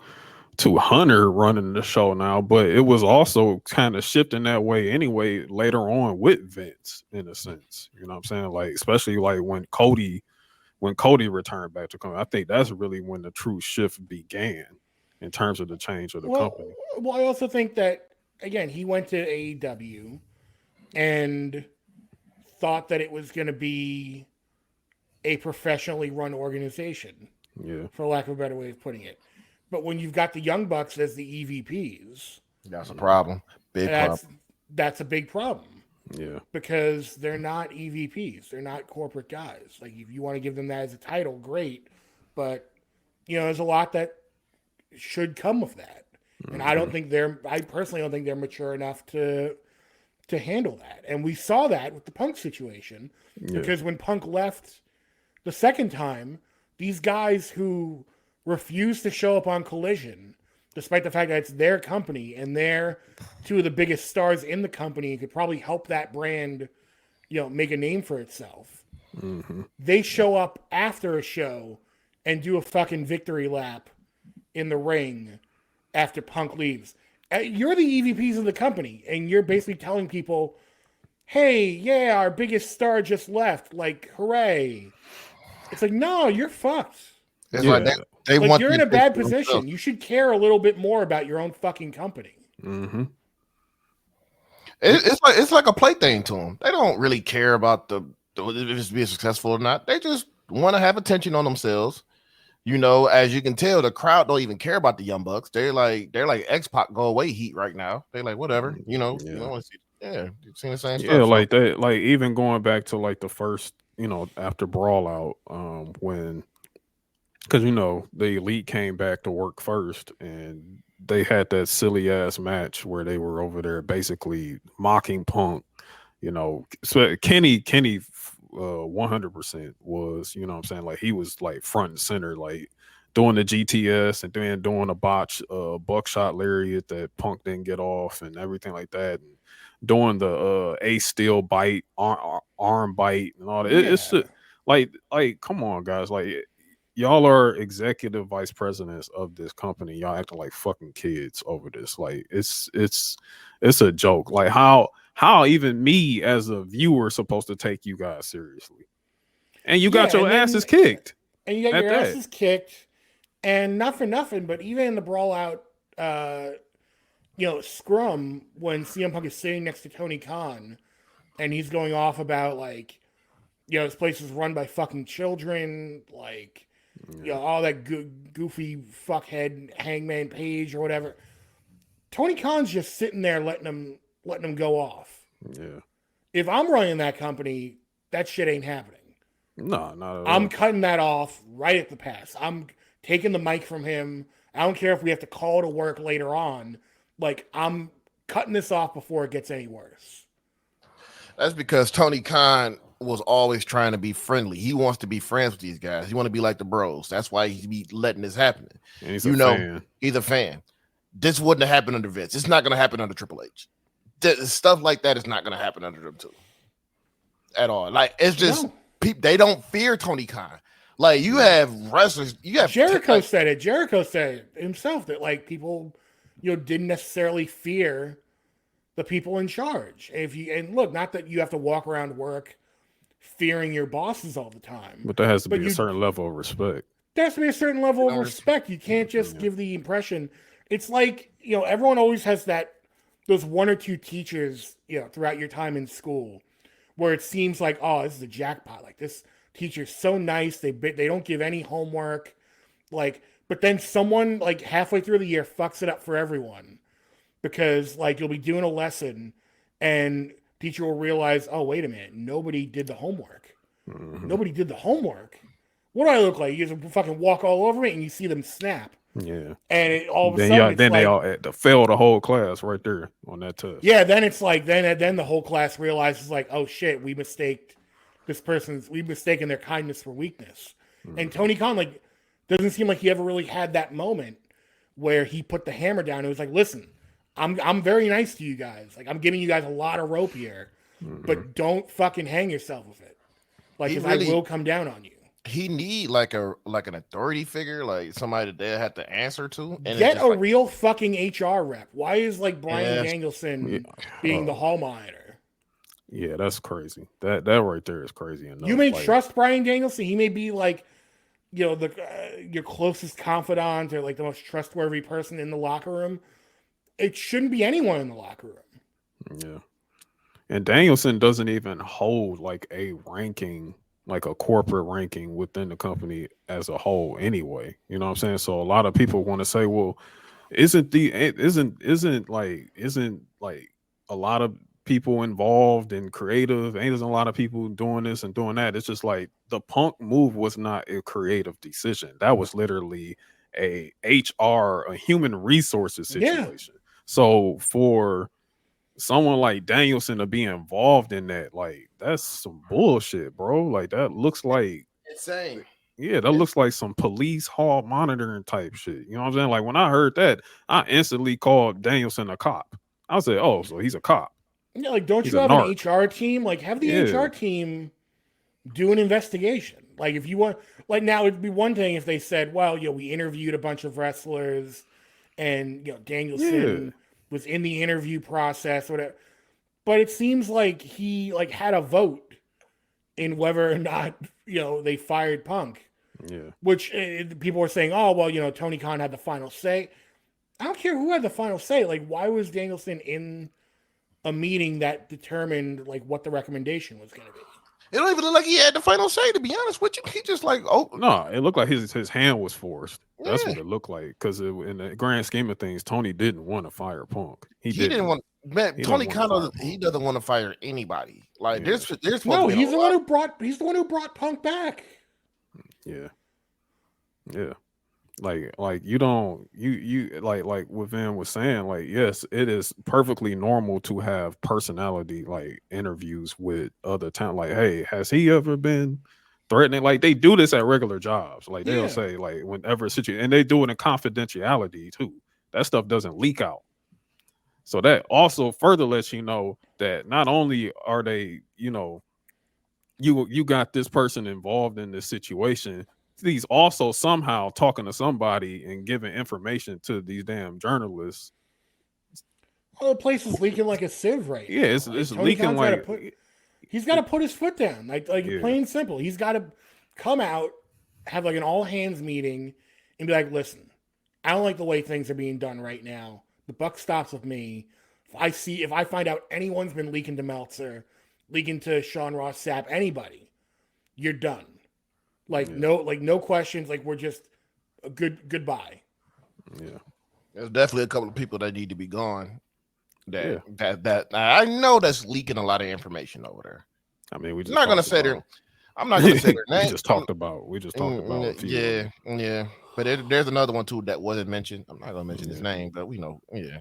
Hunter running the show now, but it was also kind of shifting that way anyway later on with Vince in a sense. You know what I'm saying? Like especially like when Cody returned back to company, I think that's really when the true shift began in terms of the change of the company. Well, I also think that again he went to AEW and thought that it was going to be a professionally run organization. Yeah, for lack of a better way of putting it. But when you've got the Young Bucks as the EVPs, that's a problem. That's a big problem. Yeah, because they're not EVPs. They're not corporate guys. Like if you want to give them that as a title, great. But there's a lot that should come with that. And I personally don't think they're mature enough to handle that. And we saw that with the Punk situation. Because when Punk left the second time, these guys who refused to show up on Collision, despite the fact that it's their company and they're two of the biggest stars in the company and could probably help that brand, make a name for itself. Mm-hmm. They show up after a show and do a fucking victory lap in the ring after Punk leaves. You're the EVPs of the company, and you're basically telling people, hey, yeah, our biggest star just left. Like, hooray. It's like, no, you're fucked. It's like they want you're in a bad position. Themselves. You should care a little bit more about your own fucking company. Mm-hmm. It's like a plaything to them. They don't really care about if it's being successful or not. They just want to have attention on themselves. As you can tell, the crowd don't even care about the Young Bucks. They're like X-Pac go away heat right now. They're like, whatever. You don't want to see. Yeah, you've seen the same stuff. Yeah, like that. Like even going back to like the first, after Brawl Out, when. Because the Elite came back to work first, and they had that silly ass match where they were over there basically mocking Punk. So Kenny, 100% was. What I'm saying, like he was like front and center, like doing the GTS and then doing a botch buckshot lariat that Punk didn't get off and everything like that, and doing the ace steel bite, arm bite, and all that. It's like come on, guys, like. Y'all are executive vice presidents of this company. Y'all acting like fucking kids over this. Like it's a joke. Like how even me as a viewer supposed to take you guys seriously? And you got your asses kicked. And you got your asses kicked. And not for nothing, but even in the Brawl Out scrum when CM Punk is sitting next to Tony Khan and he's going off about like, this place is run by fucking children, like all that goofy fuckhead Hangman Page or whatever. Tony Khan's just sitting there letting them go off. Yeah. If I'm running that company, that shit ain't happening. No, not at all. I'm cutting that off right at the pass. I'm taking the mic from him. I don't care if we have to call to work later on. Like, I'm cutting this off before it gets any worse. That's because Tony Khan was always trying to be friendly. He wants to be friends with these guys. He want to be like the bros. That's why he be letting this happen. And he's a fan. He's a fan. This wouldn't have happened under Vince. It's not going to happen under Triple H. Stuff like that is not going to happen under them too. At all. Like, it's just people, they don't fear Tony Khan. Like, you have wrestlers, you have Jericho said it. Jericho said it himself that like people, didn't necessarily fear the people in charge. And look, not that you have to walk around work fearing your bosses all the time. But there has to be a certain level of respect. There has to be a certain level of respect. You can't just give the impression. It's like, everyone always has those one or two teachers, throughout your time in school where it seems like, oh, this is a jackpot. Like this teacher's so nice. They don't give any homework. Like, but then someone like halfway through the year fucks it up for everyone because like you'll be doing a lesson and teacher will realize, oh, wait a minute, nobody did the homework. Mm-hmm. Nobody did the homework. What do I look like? You just fucking walk all over me and you see them snap. Yeah. And all of a Then sudden, they all fail the whole class right there on that test. Yeah, then it's like then the whole class realizes like, oh shit, we mistaken their kindness for weakness. And Tony Khan like doesn't seem like he ever really had that moment where he put the hammer down and was like, listen, I'm very nice to you guys. Like I'm giving you guys a lot of rope here, but don't fucking hang yourself with it. Like, because I will come down on you. He need like an authority figure, like somebody that they have to answer to. And get a real fucking HR rep. Why is like Brian Danielson being the hall monitor? Yeah, that's crazy. That right there is crazy enough. You may trust Brian Danielson. He may be like, you know, your closest confidant or like the most trustworthy person in the locker room. It shouldn't be anyone in the locker room. Yeah. And Danielson doesn't even hold like a ranking, like a corporate ranking within the company as a whole anyway. You know what I'm saying? So a lot of people want to say, well, isn't like a lot of people involved in creative? Ain't a lot of people doing this and doing that? It's just like the Punk move was not a creative decision. That was literally a human resources situation. Yeah. So for someone like Danielson to be involved in that, like that's some bullshit, bro. Like that looks like insane. Yeah, that looks like some police hall monitoring type shit. You know what I'm saying? Like when I heard that, I instantly called Danielson a cop. I said, "Oh, so he's a cop." Yeah, like don't you have an HR team? Like have the HR team do an investigation. Like if you want, like now it'd be one thing if they said, "Well, you know, we interviewed a bunch of wrestlers, and you know Danielson was in the interview process, or whatever." But it seems like he like had a vote in whether or not they fired Punk. Yeah. Which people were saying, "Oh, well, Tony Khan had the final say." I don't care who had the final say. Like, why was Danielson in a meeting that determined like what the recommendation was going to be? It don't even look like he had the final say, to be honest with you. He just like, no, it looked like his hand was forced. That's what it looked like. Because in the grand scheme of things, Tony didn't want to fire Punk. He didn't want. Man, Tony Khan he doesn't want to fire anybody. Like there's no, he's the one who brought Punk back. Yeah. Yeah. Like you don't like what Vin was saying, like, yes, it is perfectly normal to have personality like interviews with other talent. Like, hey, has he ever been threatening? Like they do this at regular jobs. Like they'll say like whenever situation, and they do it in confidentiality too. That stuff doesn't leak out. So that also further lets you know that not only are they, you got this person involved in this situation, he's also somehow talking to somebody and giving information to these damn journalists. Well, the place is leaking like a sieve right now. Yeah, it's leaking like he's got to put his foot down. Like plain and simple. He's got to come out, have like an all hands meeting, and be like, "Listen, I don't like the way things are being done right now. The buck stops with me. If I find out anyone's been leaking to Meltzer, leaking to Sean Ross Sapp, anybody, you're done. No questions. Like we're just a goodbye." Yeah, there's definitely a couple of people that need to be gone. That I know that's leaking a lot of information over there. I mean, I'm not gonna say their name. We just talked about. Yeah. But there's another one too that wasn't mentioned. I'm not gonna mention his name, but we know. Yeah.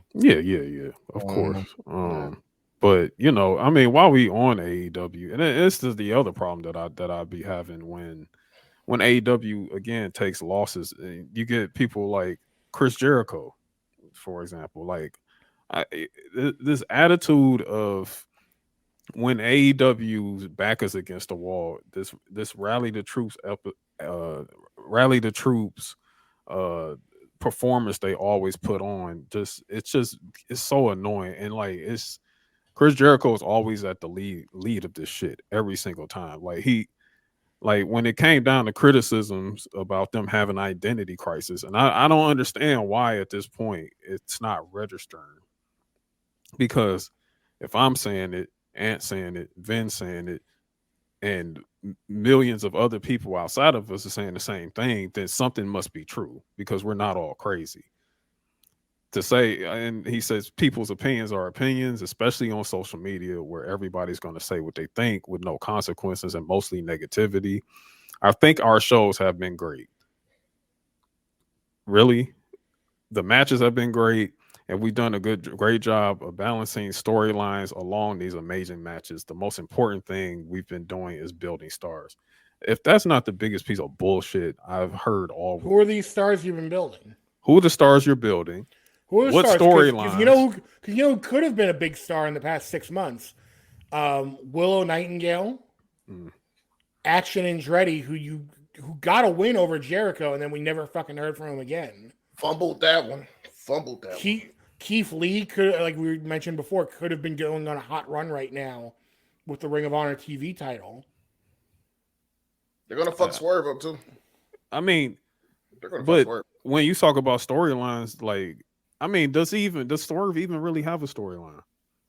Of course. But I mean, while we on AEW, and this is the other problem that I'd be having when AEW again takes losses. You get people like Chris Jericho, for example. Like this attitude of when AEW's back is against the wall, this rally the troops performance they always put on, it's so annoying. And like Chris Jericho is always at the lead of this shit every single time. Like when it came down to criticisms about them having identity crisis, and I don't understand why at this point it's not registering. Because if I'm saying it, Ant saying it, Vin saying it, and millions of other people outside of us are saying the same thing, then something must be true, because we're not all crazy. To say, and he says people's opinions are opinions, especially on social media where everybody's going to say what they think with no consequences and mostly negativity. I think our shows have been great. Really? the matches have been great, and we've done a great job of balancing storylines along these amazing matches. The most important thing we've been doing is building stars. If that's not the biggest piece of bullshit I've heard all Who are these stars you've been building? who are the stars you're building? Who are the What stars? Because storylines? you know who could have been a big star in the past 6 months. Willow Nightingale, Mm. Action Andretti, who got a win over Jericho, and then we never fucking heard from him again. Fumbled that one. Keith Lee could, like we mentioned before, could have been going on a hot run right now with the Ring of Honor TV title. They're gonna fuck Swerve up too. I mean, They're gonna fuck but Swerve. when you talk about storylines, like, I mean, does Swerve even really have a storyline?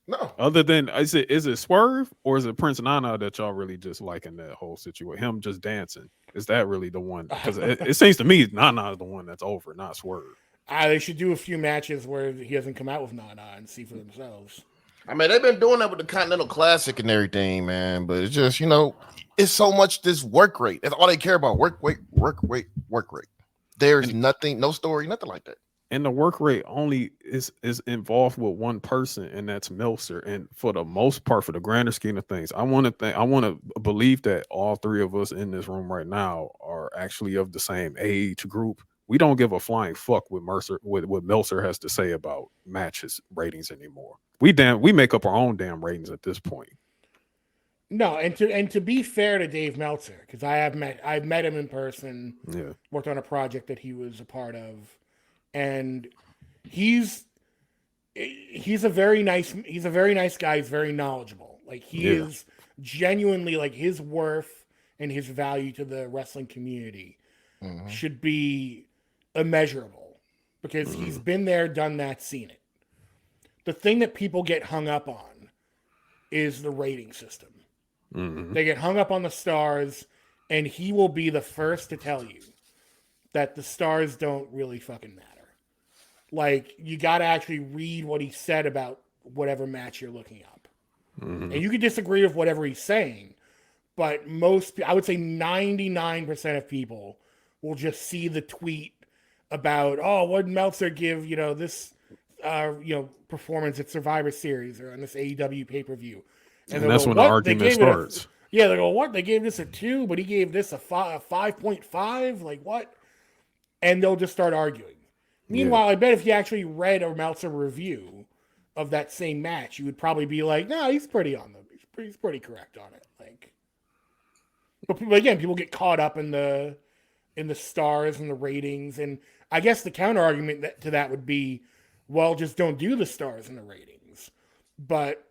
No. Other than is it Swerve or is it Prince Nana that y'all really just like in that whole situation? Him just dancing. Is that really the one? Because it seems to me Nana is the one that's over, not Swerve. They should do a few matches where he doesn't come out with Nana and see for themselves. I mean, they've been doing that with the Continental Classic and everything, man. But it's just, it's so much this work rate. That's all they care about. Work rate. There's nothing, no story, nothing like that. And the work rate only is involved with one person, and that's Meltzer. And for the most part, for the grander scheme of things, I want to believe that all three of us in this room right now are actually of the same age group. We don't give a flying fuck what Meltzer has to say about matches ratings anymore. We make up our own damn ratings at this point. No, and to be fair to Dave Meltzer, because I've met him in person. Yeah, worked on a project that he was a part of, and he's a very nice guy. He's very knowledgeable. Like he is genuinely, like, his worth and his value to the wrestling community should be immeasurable because he's been there, done that, seen it. The thing that people get hung up on is the rating system. They get hung up on the stars, and he will be the first to tell you that the stars don't really fucking matter. Like, you got to actually read what he said about whatever match you're looking up. And you can disagree with whatever he's saying, but I would say 99% of people will just see the tweet about, oh, what did Meltzer give, this, performance at Survivor Series or on this AEW pay-per-view. And that's when the argument starts. They go, what? They gave this a 2, but he gave this a 5.5? Like, what? And they'll just start arguing. Meanwhile, I bet if you actually read a Meltzer review of that same match, you would probably be like, no, he's pretty correct on it. Like, but people get caught up in the stars and the ratings. And I guess the counter argument to that would be, well, just don't do the stars and the ratings. But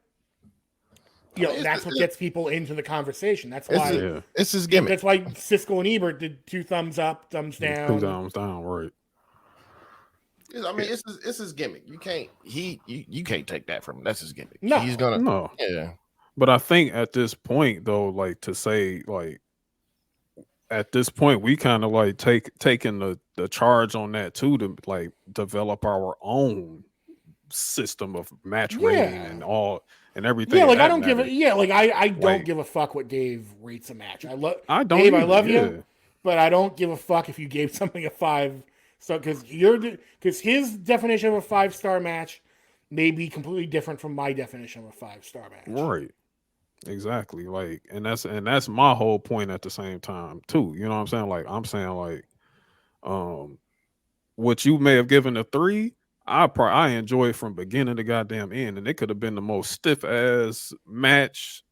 that's what gets people into the conversation. That's why it's his gimmick. That's why Siskel and Ebert did 2 thumbs up, thumbs down. 2 thumbs down, right? I mean, it's his gimmick. You can't take that from him. That's his gimmick. No, he's gonna. No. Yeah. But I think at this point, though, like to say, like at this point, we kind of like taking the charge on that too to like develop our own system of match rating and all and everything. Yeah, like I don't give a I don't give a fuck what Dave rates a match. I love Dave. I love you, but I don't give a fuck if you gave something a 5. So because his definition of a 5-star match may be completely different from my definition of a 5-star match. Right. Exactly. Like, and that's my whole point at the same time too. You know what I'm saying? Like, I'm saying like, what you may have given a 3, I enjoy it from beginning to goddamn end, and it could have been the most stiff ass match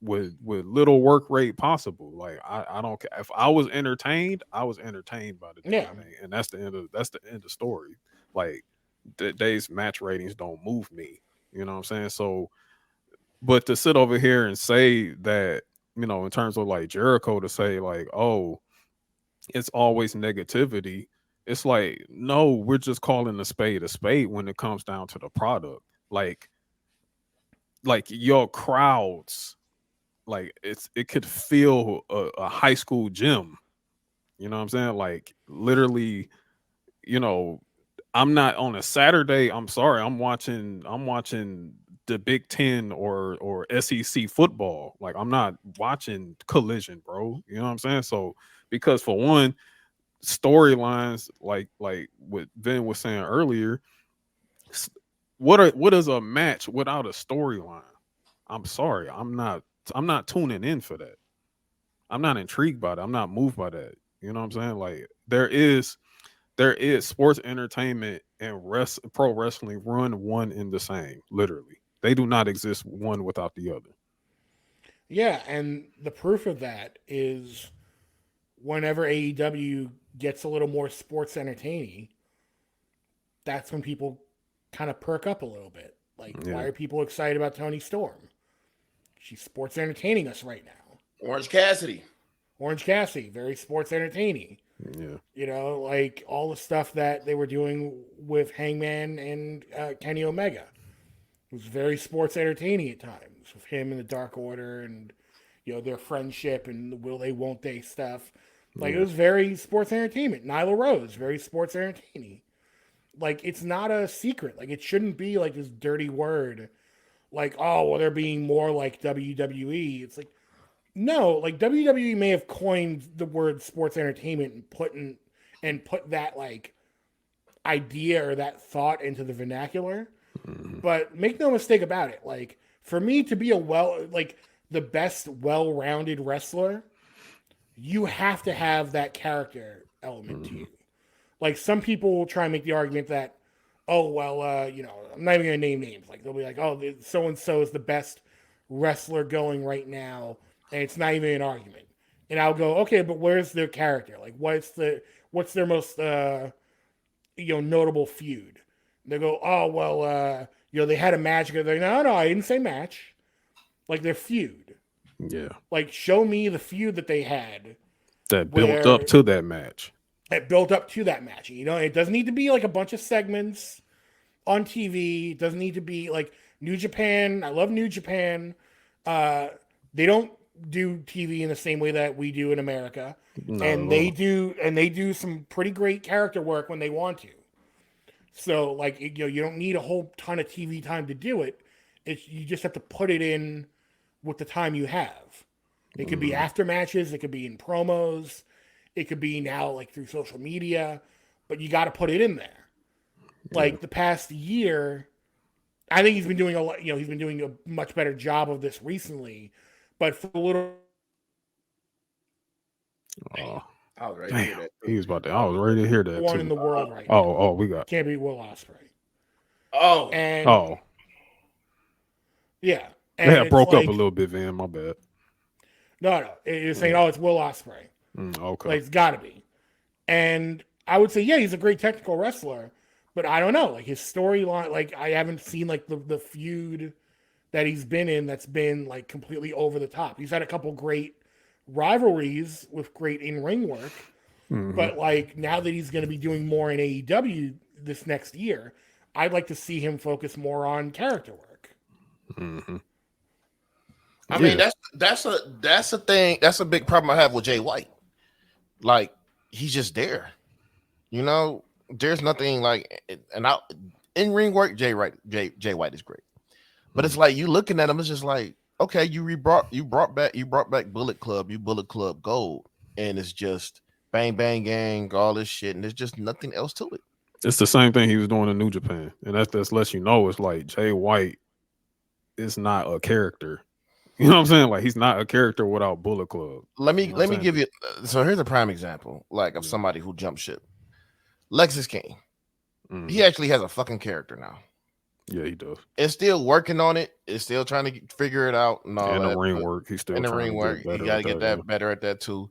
with little work rate possible. Like, I don't care if I was entertained by the damn thing, and that's the end of story. Like, today's match ratings don't move me. You know what I'm saying? So, but to sit over here and say that, in terms of like Jericho, to say like, oh, it's always negativity. It's like, no, we're just calling a spade when it comes down to the product. Like your crowds, like it could feel a high school gym. You know what I'm saying? Like, literally, I'm not on a Saturday. I'm sorry. I'm watching the Big Ten or SEC football. Like, I'm not watching Collision, bro. You know what I'm saying? So, because for one, storylines like what Vin was saying earlier. What is a match without a storyline? I'm sorry, I'm not tuning in for that. I'm not intrigued by that. I'm not moved by that. You know what I'm saying? Like there is sports entertainment and pro wrestling run one in the same. Literally, they do not exist one without the other. Yeah, and the proof of that is whenever AEW gets a little more sports entertaining, that's when people kind of perk up a little bit. Like, why are people excited about Toni Storm? She's sports entertaining us right now. Orange Cassidy, very sports entertaining. Yeah. You know, like all the stuff that they were doing with Hangman and Kenny Omega. It was very sports entertaining at times with him and the Dark Order and, you know, their friendship and the will they, won't they stuff. Like, it was very sports entertainment. Nyla Rose, very sports entertaining. Like, it's not a secret. Like, it shouldn't be like this dirty word. Like, oh, well, they're being more like WWE. It's like, no, like WWE may have coined the word sports entertainment and put that like idea or that thought into the vernacular. But make no mistake about it. Like for me to be the best well-rounded wrestler, you have to have that character element to you. Like some people will try and make the argument that, oh, well, you know, I'm not even going to name names. Like they'll be like, oh, so-and-so is the best wrestler going right now. And it's not even an argument. And I'll go, okay, but where's their character? Like, what's their most, notable feud? They go, oh, well, they had a match. They're like, no, I didn't say match. Like, their feud. Yeah. Like, show me the feud that they had. That built up to that match. It built up to that match. You know, it doesn't need to be like a bunch of segments on TV. It doesn't need to be like New Japan. I love New Japan. They don't do TV in the same way that we do in America. They do some pretty great character work when they want to. So like, you don't need a whole ton of TV time to do it. You just have to put it in with the time you have. It could be after matches, it could be in promos, it could be now like through social media, but you got to put it in there. Like the past year, I think he's been doing he's been doing a much better job of this recently. But for a little, I was ready to hear that. He was about to. I was ready to hear that one too. in the world right now. Oh, we got. Can't be Will Ospreay. Oh, Yeah. And they broke up a little bit, Van. My bad. No. You're saying, oh, it's Will Ospreay. Okay. Like, it's got to be. And I would say, yeah, he's a great technical wrestler, but I don't know. Like, his storyline, like, I haven't seen, like, the feud that he's been in that's been, like, completely over the top. He's had a couple great rivalries with great in-ring work, but, like, now that he's going to be doing more in AEW this next year, I'd like to see him focus more on character work. I mean, that's a thing. That's a big problem I have with Jay White. Like, he's just there. You know, there's nothing like, and in ring work, Jay White is great. But it's like you looking at him, it's just like, okay, you brought back Bullet Club, Bullet Club Gold, and it's just bang bang gang, all this shit, and there's just nothing else to it. It's the same thing he was doing in New Japan, and that's lets you know it's like Jay White is not a character. You know what I'm saying? Like he's not a character without Bullet Club. Let me give you. So here's a prime example, like of somebody who jumped ship. Lexus King. He actually has a fucking character now. Yeah, he does. It's still working on it. It's still trying to figure it out. And the ring work. He's still in the ring work. You gotta get that better at that too.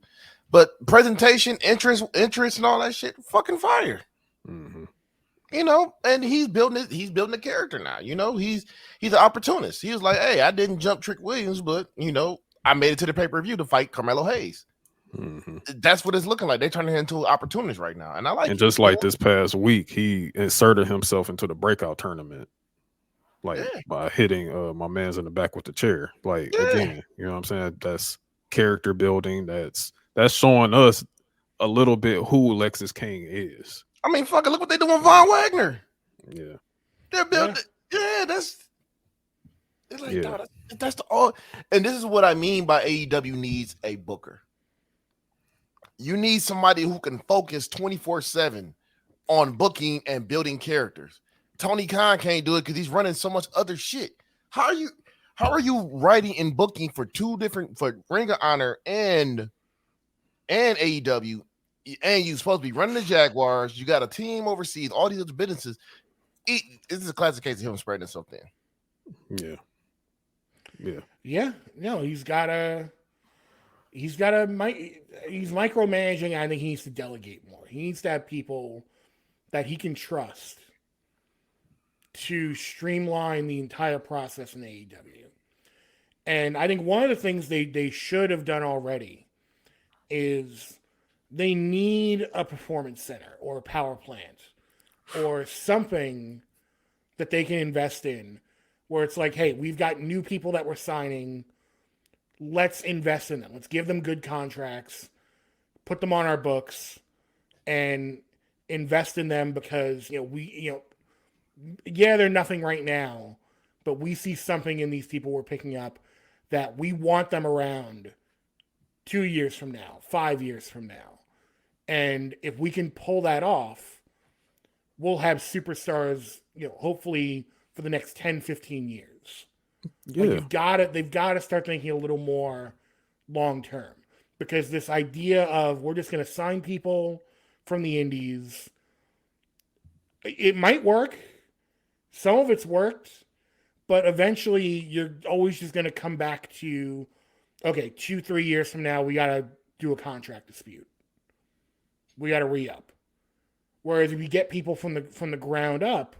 But presentation, interest, and all that shit, fucking fire. You know, and he's building a character now. You know, he's an opportunist. He was like, hey, I didn't jump Trick Williams, but you know, I made it to the pay-per-view to fight Carmelo Hayes. That's what it's looking like. They're turning him into an opportunist right now. And I like it. And just like this past week, he inserted himself into the breakout tournament. Like by hitting my man's in the back with the chair. Like again, you know what I'm saying? That's character building. That's showing us a little bit who Lexus King is. I mean, fuck it, look what they do with Von Wagner. Yeah. They're building it's like that's the all. And this is what I mean by AEW needs a booker. You need somebody who can focus 24/7 on booking and building characters. Tony Khan can't do it because he's running so much other shit. How are you writing and booking for Ring of Honor and AEW, and you supposed to be running the Jaguars? You got a team overseas, all these other businesses. This is a classic case of him spreading himself thin. Yeah. No, he's micromanaging. I think he needs to delegate more. He needs to have people that he can trust to streamline the entire process in AEW. And I think one of the things they should have done already is they need a performance center or a power plant or something that they can invest in where it's like, hey, we've got new people that we're signing. Let's invest in them. Let's give them good contracts, put them on our books, and invest in them because, they're nothing right now, but we see something in these people we're picking up that we want them around 2 years from now, 5 years from now. And if we can pull that off, we'll have superstars, hopefully for the next 10, 15 years. Yeah. Like they've got to start thinking a little more long term, because this idea of we're just going to sign people from the indies, it might work. Some of it's worked, but eventually you're always just going to come back to, okay, 2-3 years from now, we got to do a contract dispute. We got to re-up. Whereas if you get people from the ground up,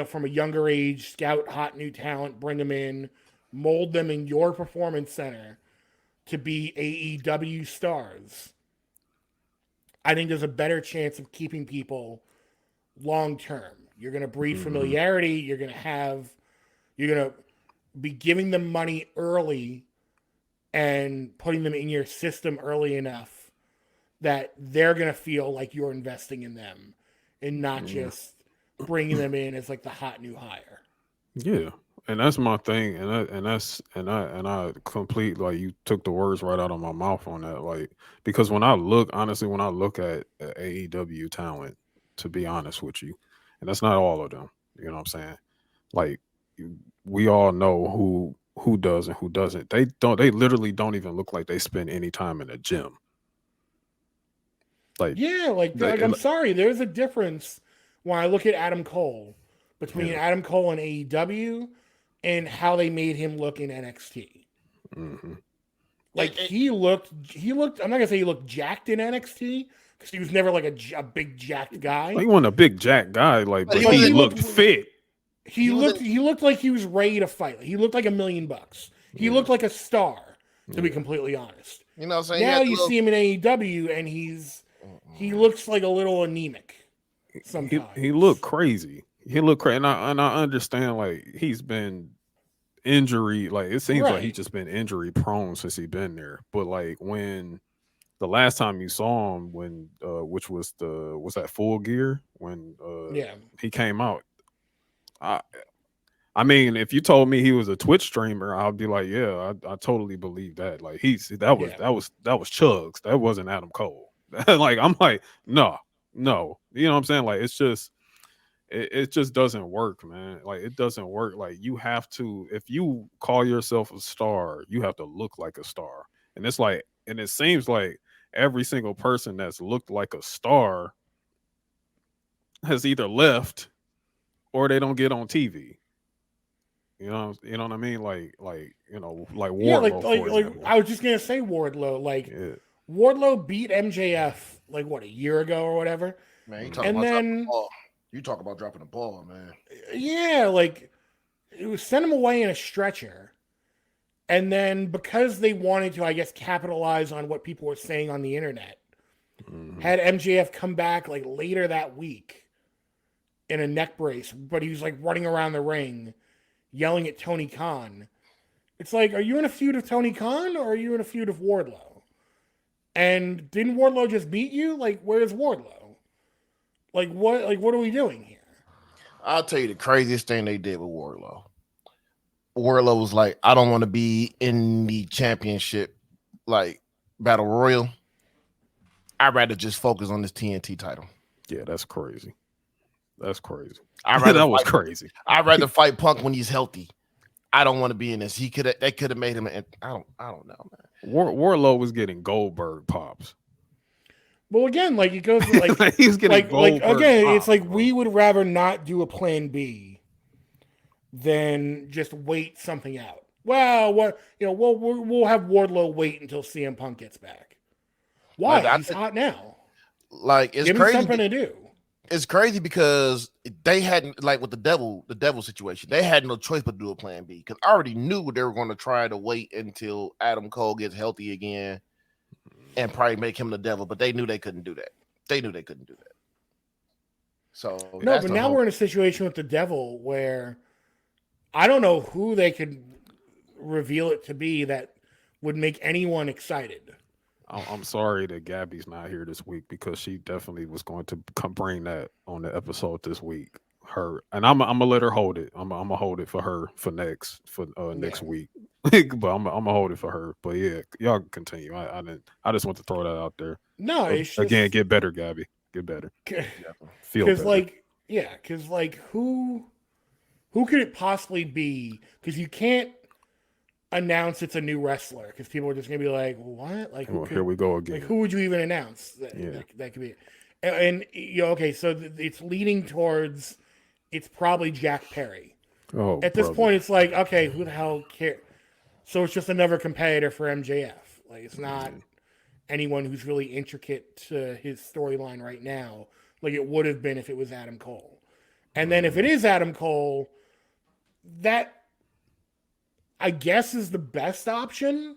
from a younger age, scout hot new talent, bring them in, mold them in your performance center to be AEW stars, I think there's a better chance of keeping people long term. You're going to breed familiarity. You're going to be giving them money early and putting them in your system early enough that they're going to feel like you're investing in them and not just bringing them in as like the hot new hire. Yeah. And that's my thing. And I complete, like, you took the words right out of my mouth on that. Like, because when I look at AEW talent, to be honest with you, and that's not all of them, you know what I'm saying? Like, we all know who does and who doesn't. They literally don't even look like they spend any time in a gym. Like, I'm sorry, there's a difference when I look at Adam Cole between Adam Cole and AEW and how they made him look in NXT. Mm-hmm. Like, he looked, I'm not going to say he looked jacked in NXT, because he was never like a big jacked guy. He wasn't a big jacked guy, like, but he looked fit. He looked like he was ready to fight. He looked like $1 million. He looked like a star, to be completely honest. You know what I'm saying? Now you see him in AEW and he looks like a little anemic sometimes. He looked crazy. And I understand, like, he's been injury, like, it seems like he's just been injury prone since he's been there. But like, when the last time you saw him, when which was that Full Gear, when he came out, I mean, if you told me he was a Twitch streamer, I'd be like, yeah, I totally believe that. Like, that was Chugs. That wasn't Adam Cole. Like, I'm like, no, you know what I'm saying? Like, it's just, it just doesn't work, man. Like, it doesn't work. Like, you have to, if you call yourself a star, you have to look like a star. And it's like, and it seems like every single person that's looked like a star has either left or they don't get on TV. You know what I mean? Like Wardlow. I was just gonna say Wardlow. Like, Wardlow beat MJF like a year ago or whatever. Man, you talk about dropping the ball, man. Yeah, like, it was send him away in a stretcher, and then because they wanted to, I guess, capitalize on what people were saying on the internet, had MJF come back like later that week in a neck brace, but he was like running around the ring, yelling at Tony Khan. It's like, are you in a feud of Tony Khan or are you in a feud of Wardlow? And didn't Wardlow just beat you? Like, where's Wardlow? Like, what are we doing here? I'll tell you the craziest thing they did with Wardlow. Wardlow was like, I don't want to be in the championship, like, battle royal. I'd rather just focus on this TNT title. Yeah, that's crazy. That's crazy. That was crazy. I'd rather fight Punk when he's healthy. I don't want to be in this. They could have made him. I don't know, man. Wardlow was getting Goldberg pops. Well, again, like it goes like he's getting like again, pops, it's like bro. we would rather not do a plan B than just wait something out. Well, we'll have Wardlow wait until CM Punk gets back. Why? He's hot now. Like it's Give him crazy. something to do. It's crazy because they hadn't, like with the devil situation, they had no choice but to do a plan B because I already knew they were going to try to wait until Adam Cole gets healthy again and probably make him the devil, but they knew they couldn't do that. So no, but now we're in a situation with the devil where I don't know who they could reveal it to be that would make anyone excited. I'm sorry that Gabby's not here this week because she definitely was going to come bring that on the episode this week. And I'm gonna let her hold it. I'm gonna hold it for her for next week. But I'm gonna hold it for her. But yeah, y'all continue. I just want to throw that out there. No, it's just, again, get better, Gabby. Get better. Feel because better. who could it possibly be? Because you can't announce it's a new wrestler because people are just gonna be like, what? Like, here we go again. Like, who would you even announce? That could be. And okay, so it's leading towards it's probably Jack Perry. Oh, at this point, it's like, okay, who the hell cares? So it's just another competitor for MJF. Like, it's not anyone who's really intricate to his storyline right now, like it would have been if it was Adam Cole. And then if it is Adam Cole, that I guess is the best option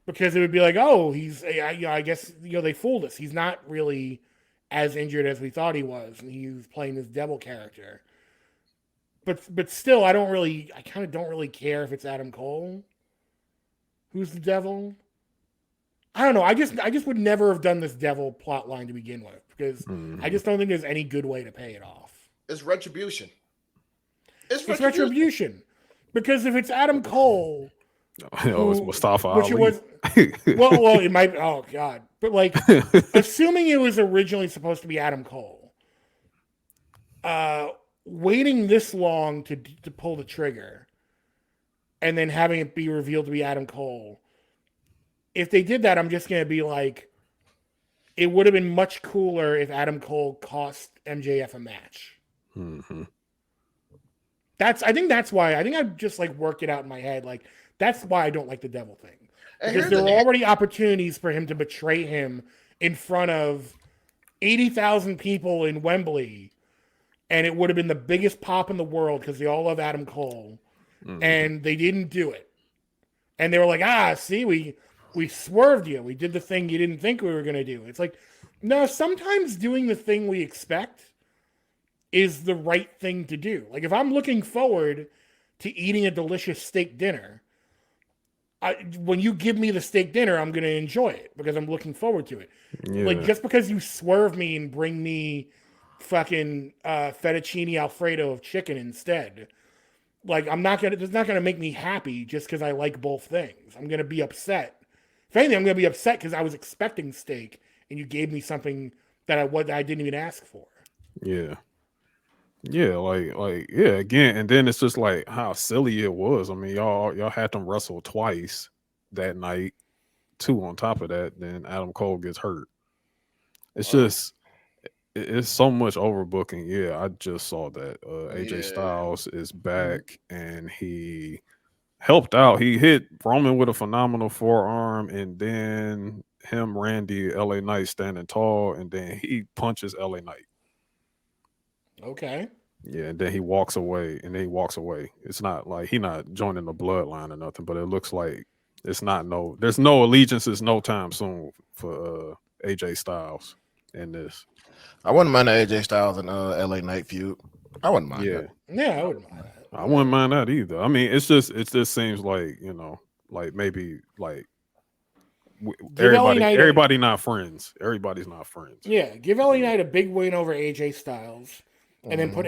because it would be like, oh, I guess, they fooled us. He's not really as injured as we thought he was. And he was playing this devil character. But still, I kind of don't really care if it's Adam Cole. Who's the devil? I don't know. I just would never have done this devil plot line to begin with because I just don't think there's any good way to pay it off. It's retribution. It's retribution. Because if it's Adam Cole, it's Mustafa Ali. Well, it might. Oh God! But like, assuming it was originally supposed to be Adam Cole, waiting this long to pull the trigger, and then having it be revealed to be Adam Cole. If they did that, I'm just gonna be like, it would have been much cooler if Adam Cole cost MJF a match. Mm-hmm. I think that's why. I think I just like worked it out in my head. Like that's why I don't like the devil thing. Because there were already opportunities for him to betray him in front of 80,000 people in Wembley, and it would have been the biggest pop in the world because they all love Adam Cole, and they didn't do it. And they were like, see, we swerved you. We did the thing you didn't think we were going to do. It's like, no, sometimes doing the thing we expect is the right thing to do. Like if I'm looking forward to eating a delicious steak dinner, when you give me the steak dinner, I'm going to enjoy it because I'm looking forward to it. Yeah. Like just because you swerve me and bring me fucking fettuccine Alfredo of chicken instead, like it's not going to make me happy just because I like both things. I'm going to be upset. If anything, I'm going to be upset because I was expecting steak and you gave me something that I didn't even ask for. Yeah. Yeah, again, and then it's just like how silly it was. I mean, y'all had them wrestle twice that night, 2 on top of that. Then Adam Cole gets hurt. It's just it's so much overbooking. Yeah, I just saw that AJ Styles is back and he helped out. He hit Roman with a phenomenal forearm, and then him, Randy, LA Knight standing tall, and then he punches LA Knight. Okay. Yeah, and then he walks away, It's not like he's not joining the bloodline or nothing, but it looks like there's no allegiances no time soon for AJ Styles in this. I wouldn't mind the AJ Styles and LA Knight feud. I wouldn't mind that. Yeah, I wouldn't mind that. I wouldn't mind that either. I mean, it just seems like, like maybe like everybody not friends. Everybody's not friends. Yeah, give LA Knight a big win over AJ Styles. And then put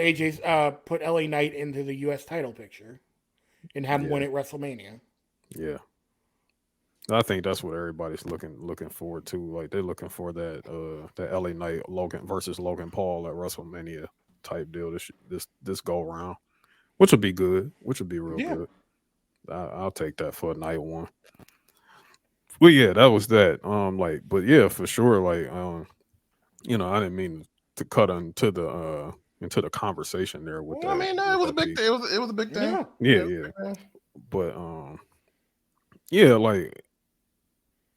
put LA Knight into the U.S. title picture, and have him win at WrestleMania. Yeah, I think that's what everybody's looking forward to. Like they're looking for that LA Knight Logan versus Logan Paul at WrestleMania type deal this go round, which would be good, which would be real Yeah. good. I'll take that for night one. Well, yeah, that was that. But yeah, for sure. I didn't mean to cut into the conversation there with Well, I that. mean, no, it With was a that big piece. thing. It was a big thing. Yeah. Yeah, It was a yeah. big thing. But yeah,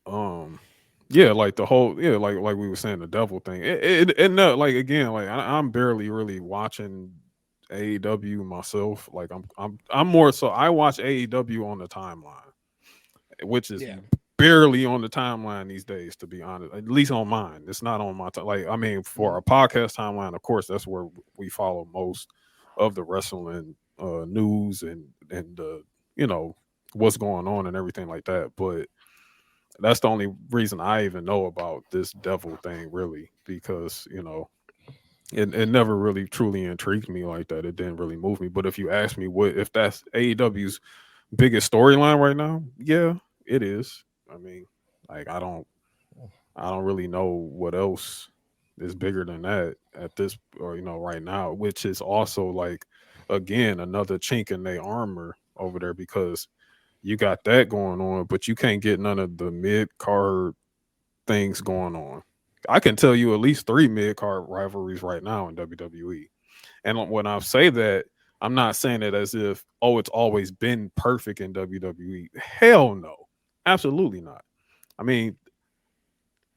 um, yeah, like the whole like we were saying the devil thing. And no, like again, like I'm barely really watching AEW myself. Like I'm more so I watch AEW on the timeline, which is Yeah. barely on the timeline these days, to be honest. At least on mine, it's not on my like. I mean, for our podcast timeline, of course, that's where we follow most of the wrestling news and what's going on and everything like that. But that's the only reason I even know about this devil thing, really, because it never really truly intrigued me like that. It didn't really move me. But if you ask me what if that's AEW's biggest storyline right now, yeah, it is. I mean, like I don't really know what else is bigger than that at this or right now, which is also like again another chink in their armor over there because you got that going on, but you can't get none of the mid card things going on. I can tell you at least 3 mid card rivalries right now in WWE. And when I say that, I'm not saying it as if, oh, it's always been perfect in WWE. Hell no. Absolutely not. I mean,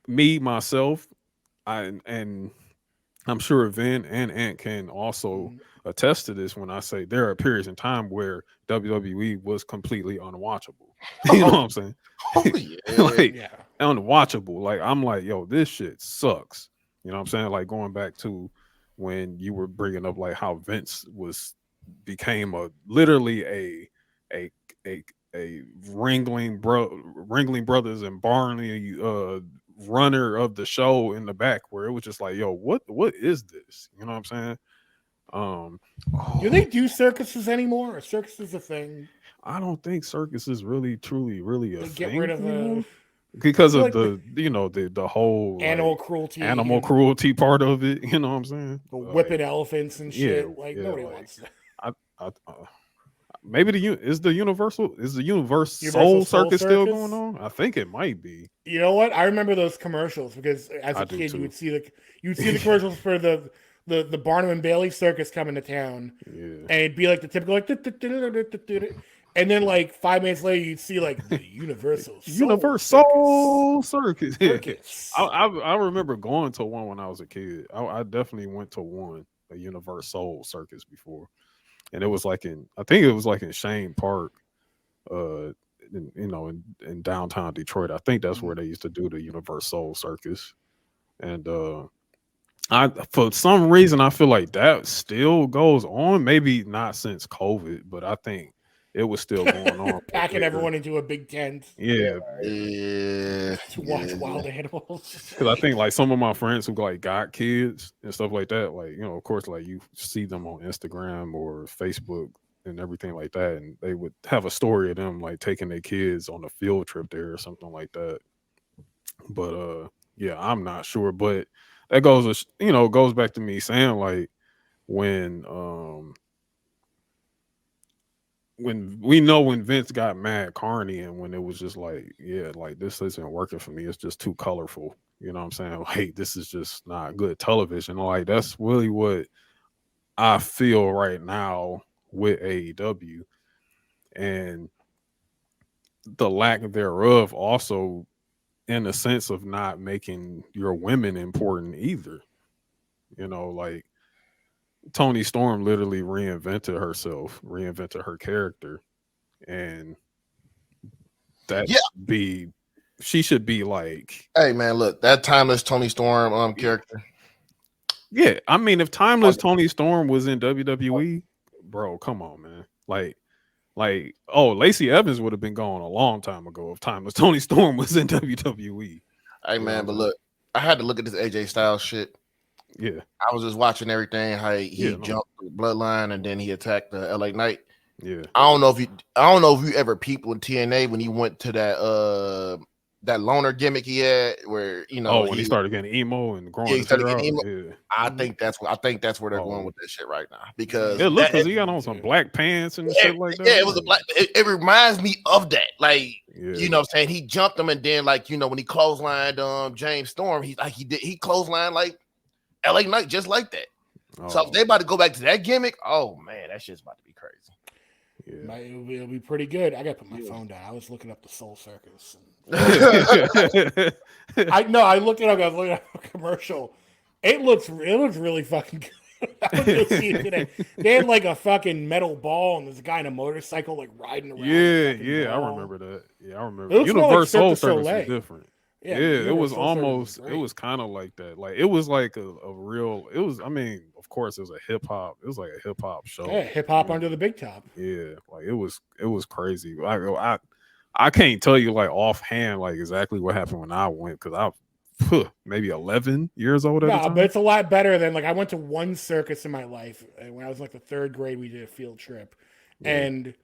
me, myself, and I'm sure Vin and Ant can also attest to this when I say there are periods in time where WWE was completely unwatchable. You know what I'm saying? Oh yeah. Like Yeah. unwatchable. Like I'm like, yo, this shit sucks. You know what I'm saying? Like going back to when you were bringing up like how Vince became literally a a a wrangling brothers and Barney runner of the show in the back where it was just like, yo, what is this? You know what I'm saying? Um, Do they do circuses anymore? Are circuses a thing? I don't think circus is really truly really a They get thing rid of anymore I because feel of like the whole animal like cruelty, animal and cruelty part of it. You know what I'm saying? the Like, whipping elephants and yeah, shit. Like yeah, nobody like wants that. I, maybe the Universe Universal Soul Soul Circus still going Circus. on? I think it might be. You know what? I remember those commercials because as I a do kid too. you would see the commercials for the Barnum and Bailey circus coming to town, Yeah. and it'd be like the typical like and then like 5 minutes later you'd see like the Universal Soul Universal Circus. Yeah. Circus. I remember going to one when I was a kid. I definitely went to one, a Universal Circus before. And it was like I think it was like in Shane Park, uh, in downtown Detroit. I think that's where they used to do the Universal Circus. And I for some reason I feel like that still goes on. Maybe not since COVID, but I think it was still going on. Packing everyone into a big tent Yeah, Yeah. to watch yeah. wild animals. because I think like some of my friends who like got kids and stuff like that, like of course, like you see them on Instagram or Facebook and everything like that, and they would have a story of them like taking their kids on a field trip there or something like that. But yeah, I'm not sure, but that goes back to me saying like when um when Vince got mad Carney and when it was just like, yeah, like this isn't working for me. It's just too colorful. You know what I'm saying? Like this is just not good television. Like that's really what I feel right now with AEW and the lack thereof also in the sense of not making your women important either. Like Tony Storm literally reinvented herself, reinvented her character, and that Yeah. she should be like, Hey man, look, that timeless Tony Storm character. yeah. I mean, if timeless Tony Storm was in WWE, bro, come on, man. Oh, Lacey Evans would have been gone a long time ago if timeless Tony Storm was in WWE. Hey You know man, what but I'm look, I had to look at this AJ Styles shit. Yeah, I was just watching everything, how he Yeah, no. jumped the bloodline and then he attacked the LA Knight. Yeah. I don't know if you ever peeped with TNA when he went to that loner gimmick he had where when he started getting emo and growing he his started hair out. getting emo. Yeah. I think that's where they're going with that shit right now because It looked because he got on some black pants and shit like that. Yeah, it was a black. It reminds me of that. Like yeah. what I'm saying, he jumped him and then when he clotheslined James Storm, he clotheslined like LA Knight just like that. So if they about to go back to that gimmick, oh man, that shit's about to be crazy. Yeah. It'll be pretty good. I got to put my phone down. I was looking up the Soul Circus. I looked it up. I was looking at a commercial. It looks really fucking good. I went to see it today. They had like a fucking metal ball, and there's a guy in a motorcycle like riding around. Yeah, I remember that. Yeah, I remember. It Universe like Soul Circus was different. Yeah, it was almost. It was kind of like that. Like it was like a real. It was. I mean, of course, it was a hip hop. It was like a hip hop show. Yeah, hip hop under the big top. Yeah, like it was crazy. I can't tell you like offhand like exactly what happened when I went because I maybe 11 years old at the time. But it's a lot better than like I went to one circus in my life when I was like the third grade. We did a field trip, and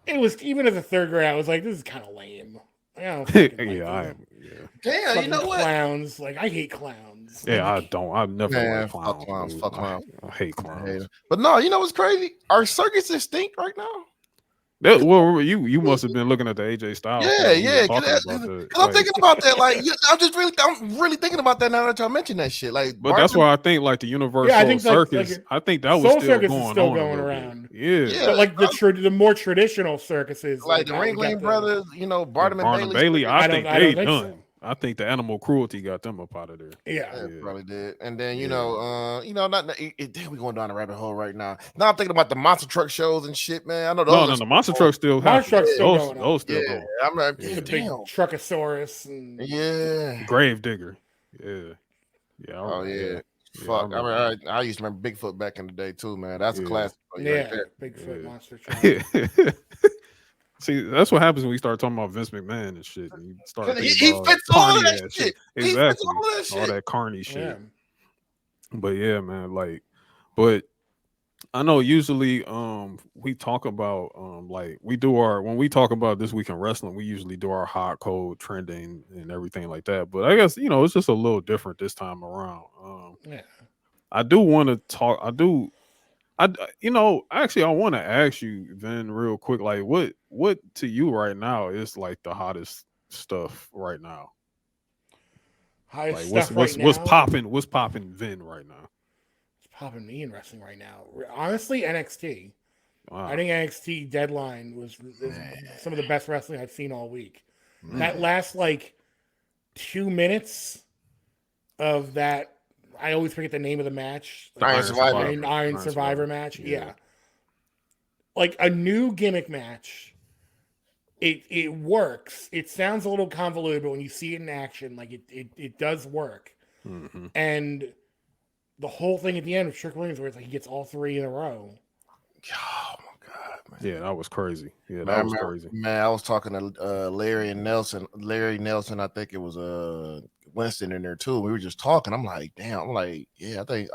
it was even as a third grade. I was like, this is kind of lame. I don't Yeah. Damn, you know what? Clowns. Like I hate clowns. Yeah, Like, I don't. I've never liked clowns. Fuck clowns. I hate clowns. But no, you know what's crazy? Our circus extinct right now. Well, you must have been looking at the AJ Styles. Yeah. Cause I'm thinking about that. Like, I'm really thinking about that now that y'all mentioned that shit. Like, but that's why I think like the Universal Circus. I think that was still going around. Yeah, but like the more traditional circuses, like the Ringling Brothers, Barnum and Bailey. I think they done. So. I think the animal cruelty got them up out of there. Yeah, probably did. And then we going down the rabbit hole right now. Now I'm thinking about the monster truck shows and shit, man. I know those. No, the monster truck still. Monster truck still going. Those still going. I'm like, the big Truckosaurus and Gravedigger. Yeah. Fuck. I used to remember Bigfoot back in the day too, man. That's a classic. Bigfoot monster truck. See, that's what happens when we start talking about Vince McMahon and shit. And you start he fits all that shit. Exactly. All that carny shit. Yeah. But yeah, man, but I know usually we talk about like when we talk about This Week in Wrestling, we usually do our hot code trending and everything like that. But I guess it's just a little different this time around. I do want to talk. Actually, I want to ask you, Vin, real quick. Like, what to you right now is like the hottest stuff right now? What's popping? What's popping, Vin, right now? It's popping me in wrestling right now. Honestly, NXT. Wow. I think NXT Deadline was some of the best wrestling I've seen all week. That last like 2 minutes of that. I always forget the name of the match. Iron Survivor match. Yeah. Like a new gimmick match. It works. It sounds a little convoluted, but when you see it in action, like it does work. Mm-hmm. And the whole thing at the end of Trick Williams, where it's like he gets all 3 in a row. Oh my god, man! Yeah, that was crazy. Yeah, that was crazy. Man, I was talking to Larry Nelson. I think it was Winston in there too. We were just talking. I'm like, damn. I'm like, yeah. I think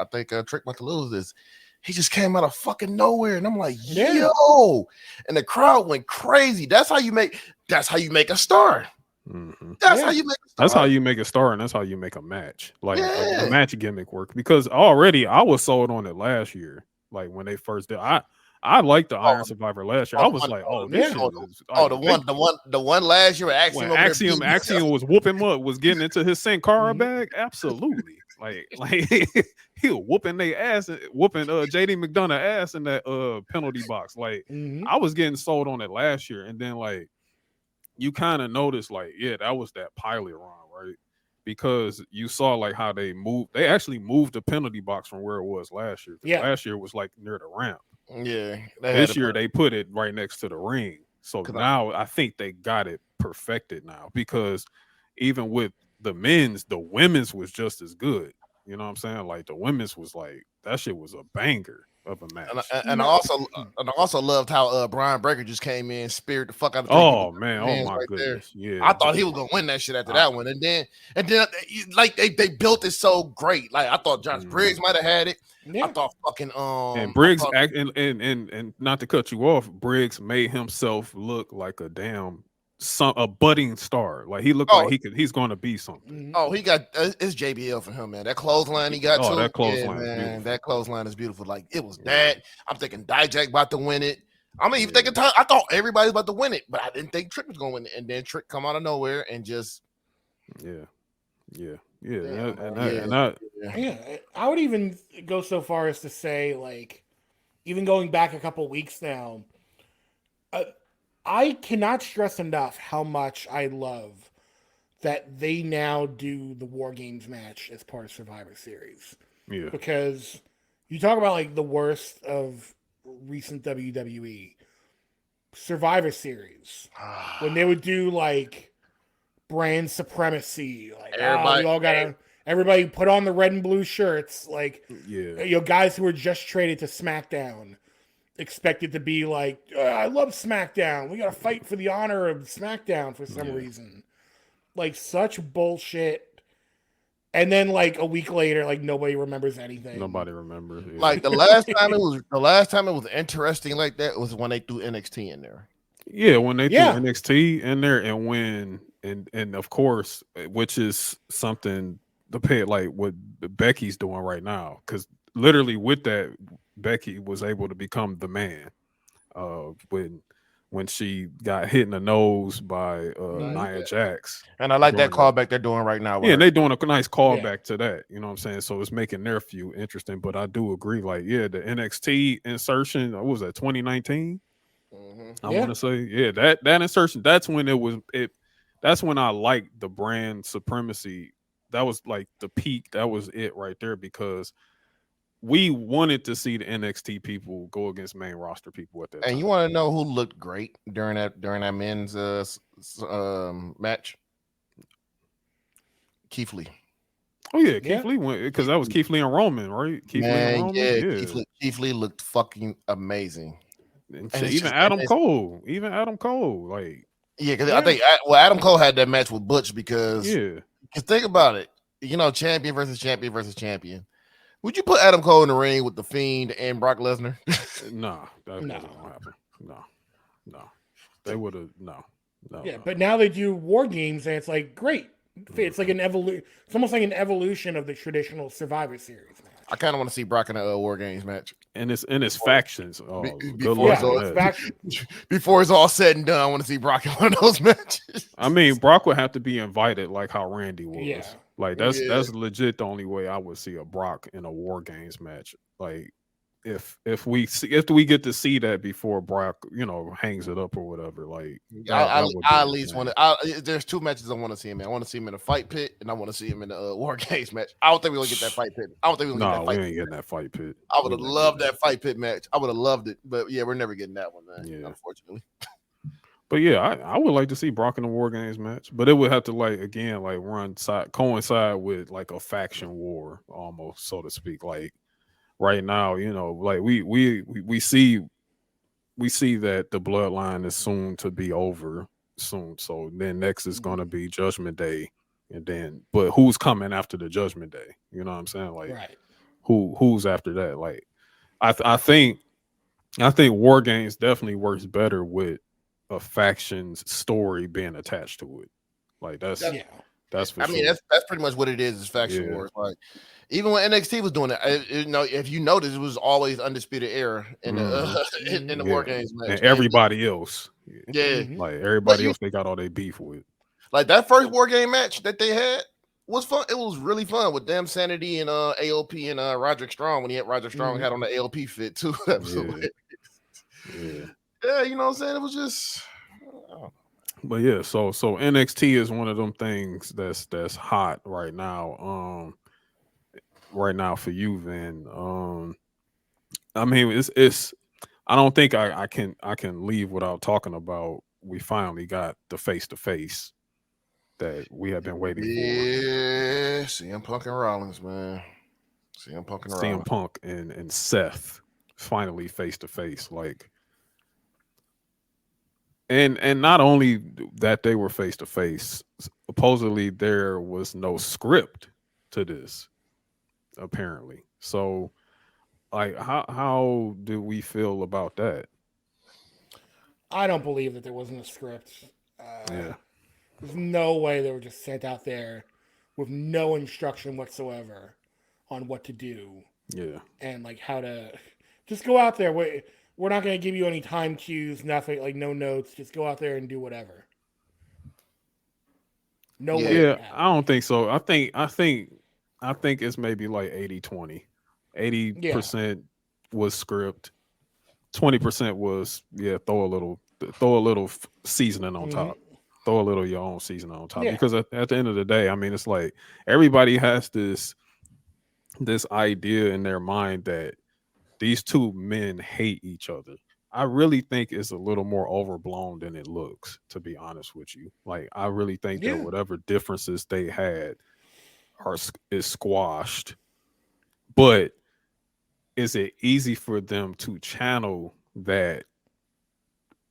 Trick about to lose this. He just came out of fucking nowhere, and I'm like, yo! And the crowd went crazy. That's how you make a star. Mm-hmm. That's how you make a star. That's how you make a star, and that's how you make a match. Like the match gimmick work. Because already I was sold on it last year. Like when they first did, I liked the Iron Survivor last year. I was like, the one last year with Axiom. Axiom was whooping up, was getting into his Sin Cara bag. Absolutely, like he was whooping their ass, whooping JD McDonough ass in that penalty box. Like I was getting sold on it last year, and then like you kind of noticed, like that was that pilot run, right? Because you saw like how they actually moved the penalty box from where it was last year. Last year was like near the ramp. Yeah. This year they put it right next to the ring. So now I think they got it perfected now, because even with the women's was just as good. You know what I'm saying? Like the women's was like, that shit was a banger of a match. And I also loved how Brian Breaker just came in, speared the fuck out of oh my goodness. There. Yeah. I thought he was gonna win that shit after that one. And then like they built it so great. Like I thought Josh Briggs might have had it. Yeah. I thought fucking And Briggs and not to cut you off, Briggs made himself look like a budding star. Like he looked like he's going to be something. Oh, he got it's JBL for him, man. That clothesline he got too. That clothesline, man. beautiful. That clothesline is beautiful. Like it was that. I'm thinking Dijak about to win it. I'm even thinking I thought everybody was about to win it, but I didn't think Trick was going to win it. And then Trick come out of nowhere and just I would even go so far as to say, like, even going back a couple weeks now, I cannot stress enough how much I love that they now do the War Games match as part of Survivor Series. Yeah. Because you talk about, like, the worst of recent WWE. Survivor Series. When they would do, like, brand supremacy. Like, everybody put on the red and blue shirts. Like, guys who were just traded to SmackDown expected to be like, I love SmackDown. We got to fight for the honor of SmackDown for some reason. Like, such bullshit. And then, like, a week later, like, nobody remembers anything. Nobody remembers. Yeah. Like the last time it was interesting like that was when they threw NXT in there. Yeah, when they threw NXT in there, and when and of course, which is something to pay like what Becky's doing right now, because literally with that, Becky was able to become the man. When she got hit in the nose by Nia Jax. And I like that callback they're doing right now. Yeah, and they're doing a nice callback to that. You know what I'm saying? So it's making their feud interesting. But I do agree, like, the NXT insertion, what was that, 2019? I want to say, that insertion, that's when that's when I liked the brand supremacy. That was like the peak. That was it right there, because we wanted to see the NXT people go against main roster people at that time. And you want to know who looked great during that men's match? Keith Lee. Oh yeah, Keith Lee went, because that was Keith Lee and Roman, right? Keith Lee and Roman. Keith Lee looked fucking amazing. And even Adam Cole, like because I think Adam Cole had that match with Butch because think about it, champion versus champion versus champion. Would you put Adam Cole in the ring with The Fiend and Brock Lesnar? No, that wasn't gonna happen. No, they would have no. Yeah, but now they do War Games, and it's like great. It's like an evolution. It's almost like an evolution of the traditional Survivor Series match. I kind of want to see Brock in a War Games match, and it's factions. Before it's all said and done, I want to see Brock in one of those matches. I mean, Brock would have to be invited, like how Randy was. Yeah. Like that's legit the only way I would see a Brock in a War Games match. Like if we get to see that before Brock, hangs it up or whatever. Like I at least want to. There's two matches I want to see him in. I want to see him in a fight pit, and I want to see him in a War Games match. I don't think we're gonna get that fight pit. We ain't getting that fight pit. I would have loved that fight pit match. I would have loved it, but we're never getting that one, man. Unfortunately. But I would like to see Brock in a War Games match, but it would have to coincide with like a faction war, almost, so to speak. Like right now, like we see that the bloodline is soon to be over soon. So then next is going to be Judgment Day, but who's coming after the Judgment Day? You know what I'm saying? Like who's after that? Like I think War Games definitely works better with a faction's story being attached to it. Like that's for sure. I mean, that's pretty much what it is faction wars. Like even when NXT was doing it, if you notice, it was always Undisputed Era in the War Games match. And everybody else. Like everybody else they got all their beef with. Like that first War Game match that they had was fun. It was really fun with them Sanity and AOP and Roderick Strong, when he had Roderick Strong had on the AOP fit too. Yeah, you know what I'm saying? It was just But yeah, so NXT is one of them things that's hot right now. Right now for you, Vin. I mean, it's I don't think I can leave without talking about, we finally got the face-to-face that we have been waiting for. Yeah, CM Punk and Rollins, man. CM Punk and Seth finally face-to-face. Like, and not only that they were face to face, supposedly there was no script to this, apparently. So Like, how do we feel about that? I don't believe that there wasn't a script. Yeah, There's no way they were just sent out there with no instruction whatsoever on what to do yeah, and like how to just go out there. We're not going to give you any time cues, nothing, like no notes. Just go out there and do whatever. No Yeah. way. yeah. I don't think so. I think it's maybe like 80-20. Yeah. 80% was script. 20% was throw a little seasoning on top. Throw a little your own seasoning on top. Yeah. Because at the end of the day, I mean, it's like everybody has this idea in their mind that these two men hate each other. I really think it's a little more overblown than it looks, to be honest with you. Like, I really think that Yeah. whatever differences they had is squashed. But is it easy for them to channel that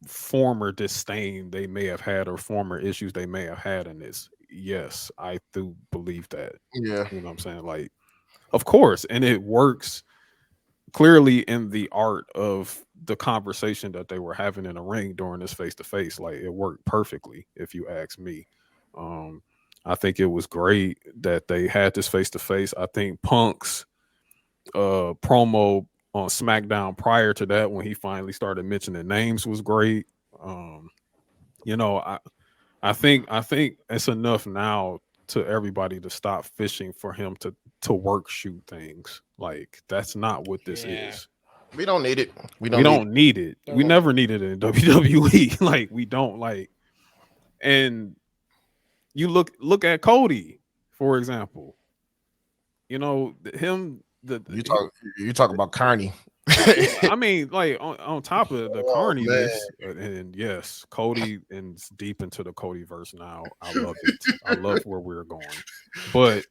former disdain they may have had or former issues they may have had in this? Yes, I do believe that. Yeah. You know what I'm saying? Like, of course, and it works clearly in the art of the conversation that they were having in the ring during this face to face. Like, it worked perfectly, if you ask me. Um, I think it was great that they had this face to face. I think Punk's promo on SmackDown prior to that, when he finally started mentioning names, was great. You know, I think it's enough now to everybody to stop fishing for him to work shoot things. Like, that's not what this Yeah. is. We don't need it. We We don't need it. We Don't- never needed it in WWE. Like, we don't. Like, and you look at Cody, for example. You know, him You talk about Carney. I mean, like, on top of the Oh, carniness, and yes, Cody and deep into the Cody verse now. I love it. I love where we're going. But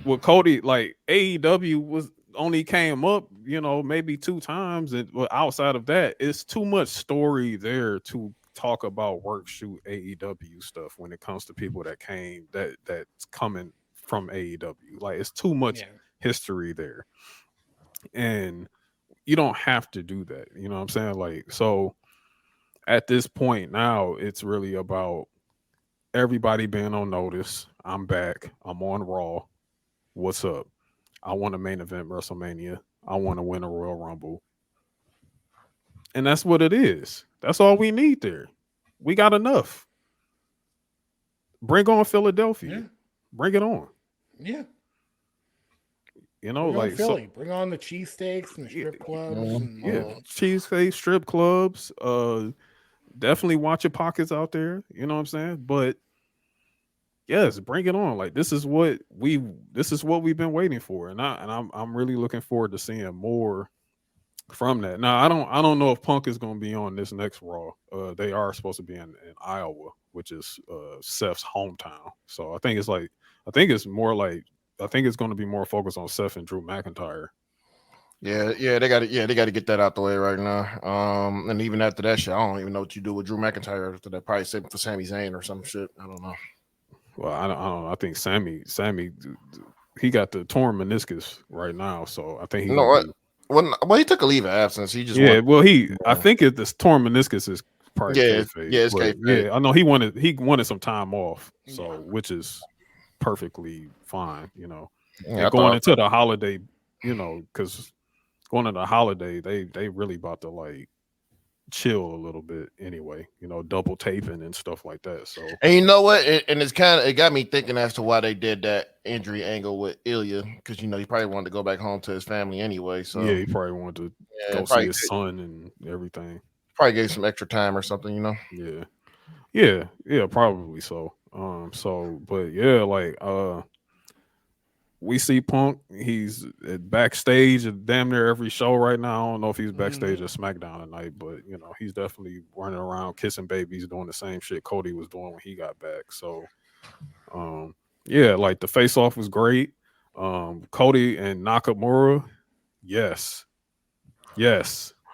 with Cody, like, AEW was only came up, you know, maybe 2 times, and well, outside of that, it's too much story there to talk about work shoot AEW stuff when it comes to people that's coming from AEW. Like, it's too much Yeah. history there, and you don't have to do that. You know what I'm saying? Like, so at this point now, it's really about everybody being on notice. I'm back. I'm on Raw. What's up? I want a main event WrestleMania. I want to win a Royal Rumble. And that's what it is. That's all we need there. We got enough. Bring on Philadelphia. Yeah. Bring it on. Yeah. You know, Bring on like, Philly. Bring on the cheesesteaks and the strip clubs. And, cheesesteak strip clubs. Definitely watch your pockets out there. You know what I'm saying? But yes, bring it on. Like, this is what we've been waiting for, and I'm really looking forward to seeing more from that. Now, I don't know if Punk is going to be on this next Raw. They are supposed to be in Iowa, which is Seth's hometown. So I think it's going to be more focused on Seth and Drew McIntyre. Yeah, they got to get that out the way right now. And even after that shit, I don't even know what you do with Drew McIntyre after that. Probably sitting for Sami Zayn or some shit. I don't know. Well, I don't know. I think Sammy, he got the torn meniscus right now, so I think he. You know what? Well, he took a leave of absence. He just I think this torn meniscus is probably kayfabe, it's but kayfabe. I know he wanted some time off, so which is perfectly fine, you know. Yeah, and going into the holiday, you know, because going into the holiday, they really about to like chill a little bit anyway, you know, double taping and stuff like that. So, and you know what? It got me thinking as to why they did that injury angle with Ilya, because you know he probably wanted to go back home to his family anyway. So yeah, he probably wanted to go see his son and everything. Probably gave some extra time or something, you know. Yeah, probably so. But yeah, like we see Punk. He's backstage at damn near every show right now. I don't know if he's backstage at SmackDown tonight, but you know he's definitely running around kissing babies, doing the same shit Cody was doing when he got back. So, yeah, like the face off was great. Cody and Nakamura, yes,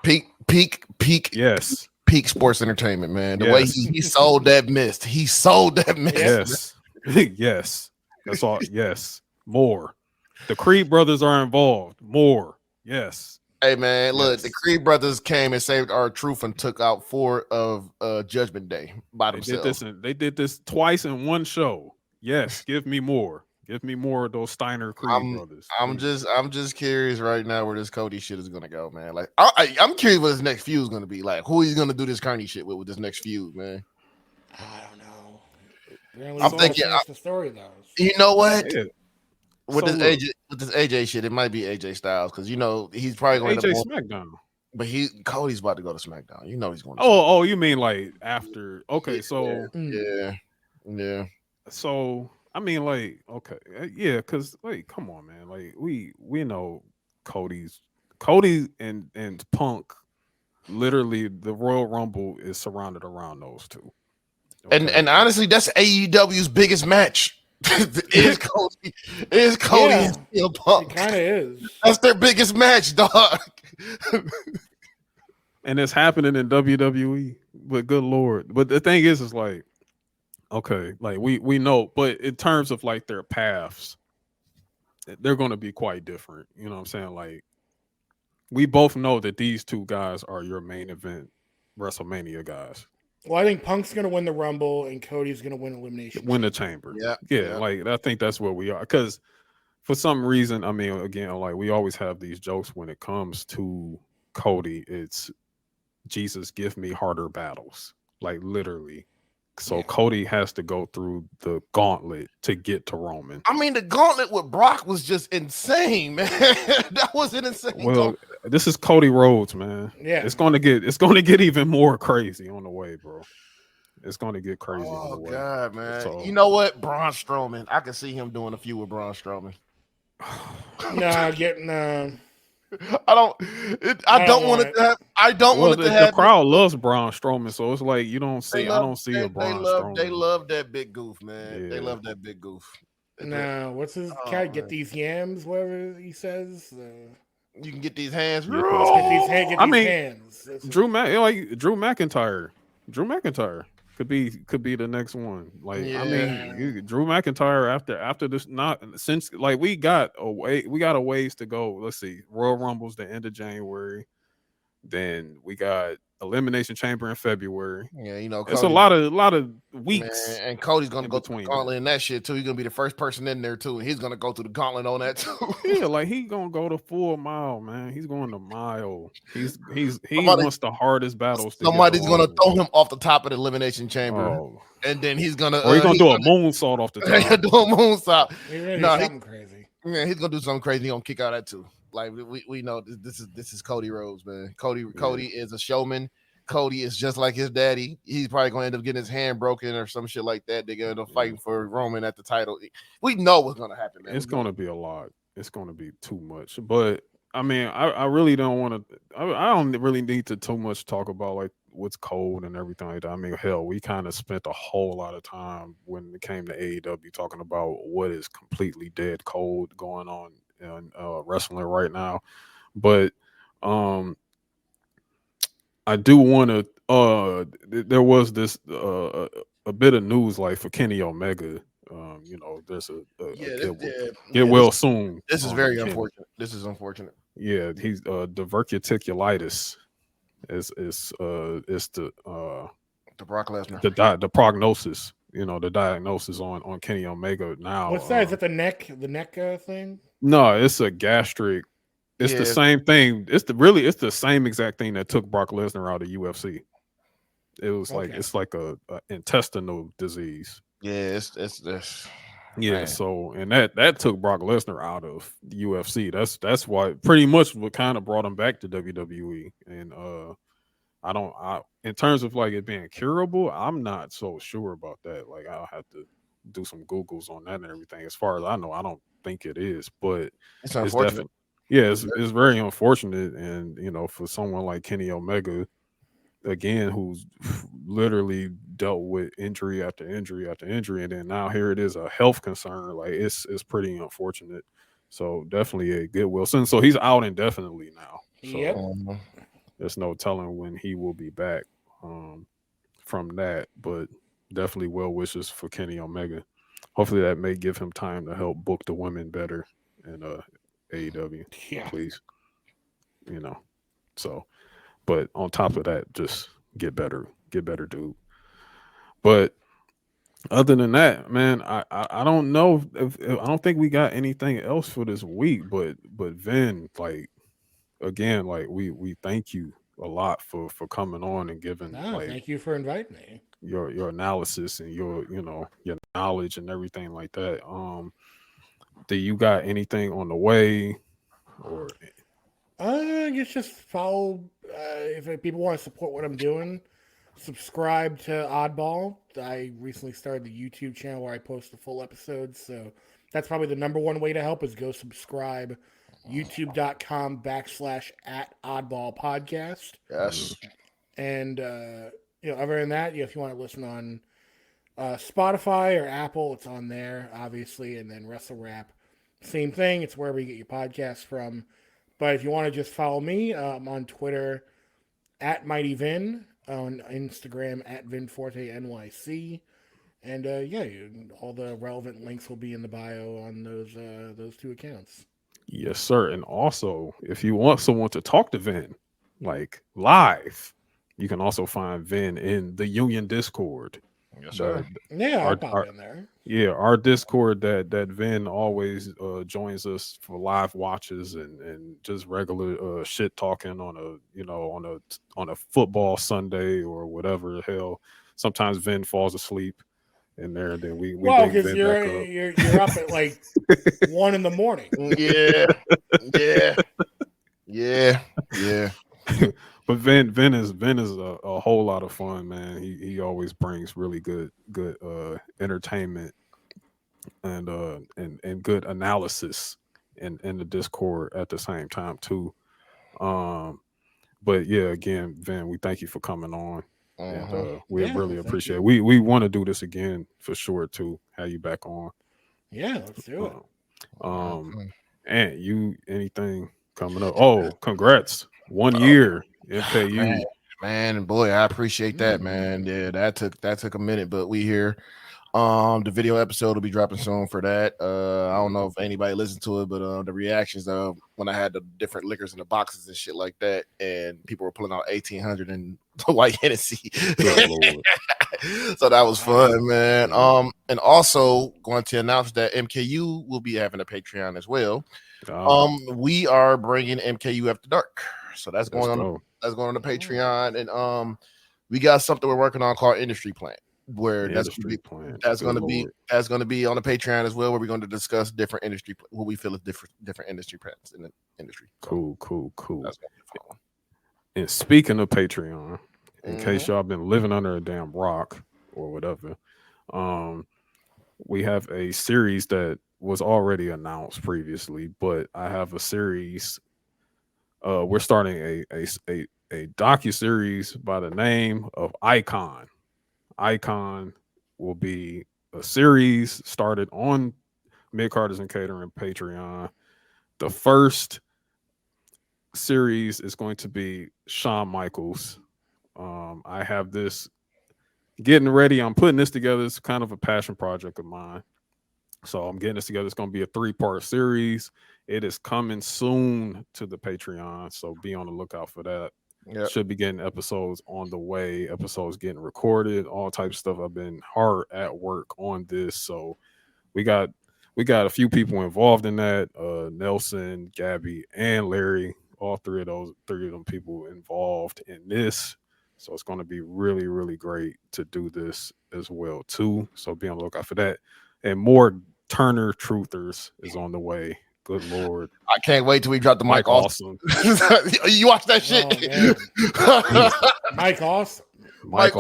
peak, yes, peak sports entertainment, man. The way he sold that mist, Yes, yes, that's all. Yes. More. The Creed brothers are involved. More. Yes. Hey man, look, the Yes. Creed brothers came and saved our truth and took out 4 of Judgment Day by themselves. They did this twice in one show. Yes, give me more. Give me more of those Steiner Creed brothers. please. I'm just curious right now where this Cody shit is gonna go, man. Like I'm curious what his next feud is gonna be. Like who he's gonna do this Kearney shit with this next feud, man. I don't know. I'm thinking the story though. you know what? Yeah. With So this look, AJ shit, it might be AJ Styles because he's probably going to AJ end up SmackDown. but Cody's about to go to SmackDown. He's going to Oh, you mean like after? Okay, so yeah. So I mean, like, okay, yeah, because like, come on, man, like we know Cody and Punk. Literally, the Royal Rumble is surrounded around those two. Okay? And honestly, that's AEW's biggest match. is Cody and CM Punk. It kind of is. That's their biggest match, dog. And it's happening in WWE. But good lord, but the thing is like, okay, like we know, but in terms of like their paths, they're going to be quite different. You know what I'm saying? Like, we both know that these two guys are your main event WrestleMania guys. Well, I think Punk's going to win the Rumble and Cody's going to win Elimination. Win the Chamber. Yeah. Like I think that's where we are. Because for some reason, I mean, again, like we always have these jokes when it comes to Cody. It's Jesus, give me harder battles. Like literally. So Cody has to go through the gauntlet to get to Roman. I mean, the gauntlet with Brock was just insane, man. That was an insane. Well, this is Cody Rhodes, man. Yeah, it's going to get even more crazy on the way, bro. It's going to get crazy on the way. Oh God, man! So, you know what, Braun Strowman? I can see him doing a few with Braun Strowman. I don't want it to happen. I don't want it to happen. The crowd loves Braun Strowman, so it's like you don't see. I don't see a Braun Strowman. They love that big goof, man. Yeah. They love that big goof. No, what's his cat? Get these yams, whatever he says. You can get these hands. Get these hands. Drew McIntyre. Drew McIntyre could be the next one. Like I mean, Drew McIntyre after this, not since like we got a ways to go. Let's see, Royal Rumble's the end of January. Then we got Elimination Chamber in February. Yeah, it's a lot of weeks. Man, and Cody's gonna go through the gauntlet in that shit too. He's gonna be the first person in there too, and he's gonna go through the gauntlet on that too. Yeah, like he gonna go the full mile, man. He's going the mile. He wants the hardest battles. Somebody's gonna throw him off the top of the Elimination Chamber, and then he's gonna or he's gonna do a moonsault off the top. Do a moonsault. Something crazy. Yeah, he's gonna do something crazy. He's gonna kick out that too. Like we know this is Cody Rhodes, man. Cody is a showman. Cody is just like his daddy. He's probably gonna end up getting his hand broken or some shit like that. They're gonna end up fighting for Roman at the title. We know what's gonna happen, man. It's gonna be a lot. It's gonna be too much. But I mean, I really don't want to. I don't really need to too much talk about like what's cold and everything like that. I mean, hell, we kind of spent a whole lot of time when it came to AEW talking about what is completely dead cold going on in wrestling right now. But I do want to. There was this a bit of news like for Kenny Omega. There's get well soon. This is very unfortunate. This is unfortunate. Yeah, he's diverticulitis is the Brock Lesnar. The prognosis. The diagnosis on Kenny Omega now. What's that? Is that the neck thing? No, it's a gastric. It's the same thing. It's the same exact thing that took Brock Lesnar out of UFC. It was it's like a intestinal disease. Yeah, it's yeah. Man. So and that took Brock Lesnar out of the UFC. That's why pretty much what kind of brought him back to WWE. And in terms of like it being curable, I'm not so sure about that. Like I'll have to do some Googles on that and everything. As far as I know, I don't think it is, but it's unfortunate. Definitely. Yeah, it's very unfortunate, and for someone like Kenny Omega, again, who's literally dealt with injury after injury after injury, and then now here it is a health concern. Like it's pretty unfortunate. So definitely a good Wilson. So he's out indefinitely now. So there's no telling when he will be back from that, but definitely well wishes for Kenny Omega. Hopefully that may give him time to help book the women better and AEW, please. you know. So, but on top of that, just get better, dude. But other than that, man, I don't know if I don't think we got anything else for this week. But Vin, like again, like we thank you a lot for coming on and giving No, like thank you for inviting me. your analysis and your your knowledge and everything like that. Do you got anything on the way or I guess just follow. If people want to support what I'm doing, subscribe to Oddball. I recently started the YouTube channel where I post the full episodes, so that's probably the number one way to help is go subscribe. YouTube.com/at Oddball Podcast. Yes. And other than that, if you want to listen on Spotify or Apple, it's on there, obviously, and then Wrasslerap, same thing. It's wherever you get your podcasts from. But if you want to just follow me, I'm on Twitter at Mighty Vin, on Instagram at Vin Forte NYC, and all the relevant links will be in the bio on those two accounts. yes, sir. And also, if you want someone to talk to Vin, like live, you can also find Vin in the Union Discord. Yes, sir. Yeah, Our- I'll pop our- in there. Yeah, our Discord that Vin always joins us for live watches and just regular shit talking on a football Sunday or whatever the hell. Sometimes Vin falls asleep in there, and then we Well, bring because Vin you're, back up. you're up at like 1 a.m. Yeah. But Vin is a whole lot of fun, man. He always brings really good entertainment and good analysis in the Discord at the same time too. But yeah, again, Vin, we thank you for coming on. And we Yeah, really thank appreciate you. it. We want to do this again for sure too. Have you back on. Yeah, let's do it. And you anything coming up? Oh, congrats. 1 year MKU. Man, boy, I appreciate that, man. Yeah, that took a minute, but we here. The video episode will be dropping soon for that. I don't know if anybody listened to it, but the reactions of when I had the different liquors in the boxes and shit like that, and people were pulling out 1800 and white Hennessy. Good Lord. So that was fun, man. And also going to announce that MKU will be having a Patreon as well. We are bringing MKU After Dark, so that's going on. That's going on the Patreon, and we got something we're working on called Industry Plan, where that's going to be on the Patreon as well, where we're going to discuss different industry, what we feel is different industry plans in the industry. Cool. That's gonna be a fun one. And speaking of Patreon, in case y'all been living under a damn rock or whatever, we have a series that was already announced previously, but I have a series. We're starting a docu-series by the name of Icon. Icon will be a series started on Mid-Carters and Catering Patreon. The first series is going to be Shawn Michaels. I have this getting ready. I'm putting this together. It's kind of a passion project of mine. So I'm getting this together. It's going to be a 3-part series. It is coming soon to the Patreon. So be on the lookout for that. Yep. Should be getting episodes on the way, episodes getting recorded, all types of stuff. I've been hard at work on this. So we got a few people involved in that. Nelson, Gabby, and Larry, all three of them people involved in this. So it's going to be really, really great to do this as well too. So be on the lookout for that. And more Turner Truthers is on the way. Good Lord. I can't wait till we drop the Mike Awesome. You watch that shit? Mike Awesome. Mike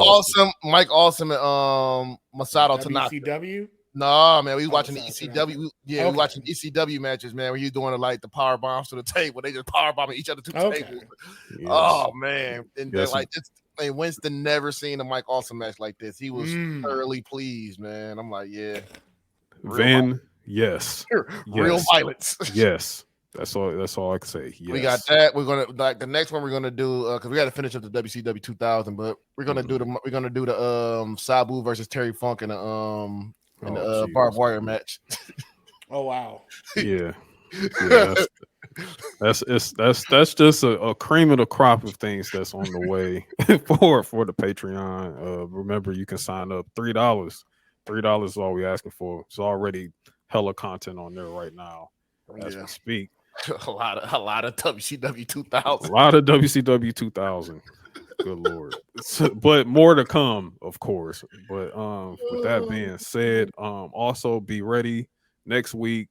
Awesome and Masato Tanaka. WCW? No, man, we watching the ECW. We watching ECW matches, man. Where you doing the power bombs to the table. They just power bombing each other to the table. Yes. Oh man. And yes. Winston never seen a Mike Awesome match like this. He was thoroughly pleased, man. I'm like, yeah. Van, yes. Real violence. Yes. That's all I can say. Yes. We got that. We're gonna the next one we're gonna do because we got to finish up the WCW 2000, but we're gonna do the Sabu versus Terry Funk in the barbed wire match. Oh wow. Yeah. That's just a cream of the crop of things that's on the way for the Patreon. Remember, you can sign up $3. $3 is all we asking for. It's already hella content on there right now as we speak. a lot of WCW 2000. A lot of WCW 2000. Good Lord. But more to come, of course. But with that being said, also be ready next week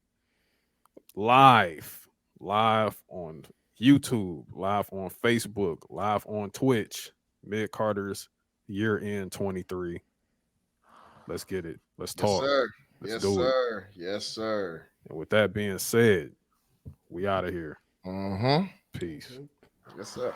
live on YouTube, live on Facebook, live on Twitch. Mid Carter's year end 23. Let's get it. Let's talk. Sir. Let's do it. Yes, sir. And with that being said, we out of here. Mm-hmm. Peace. Yes, sir.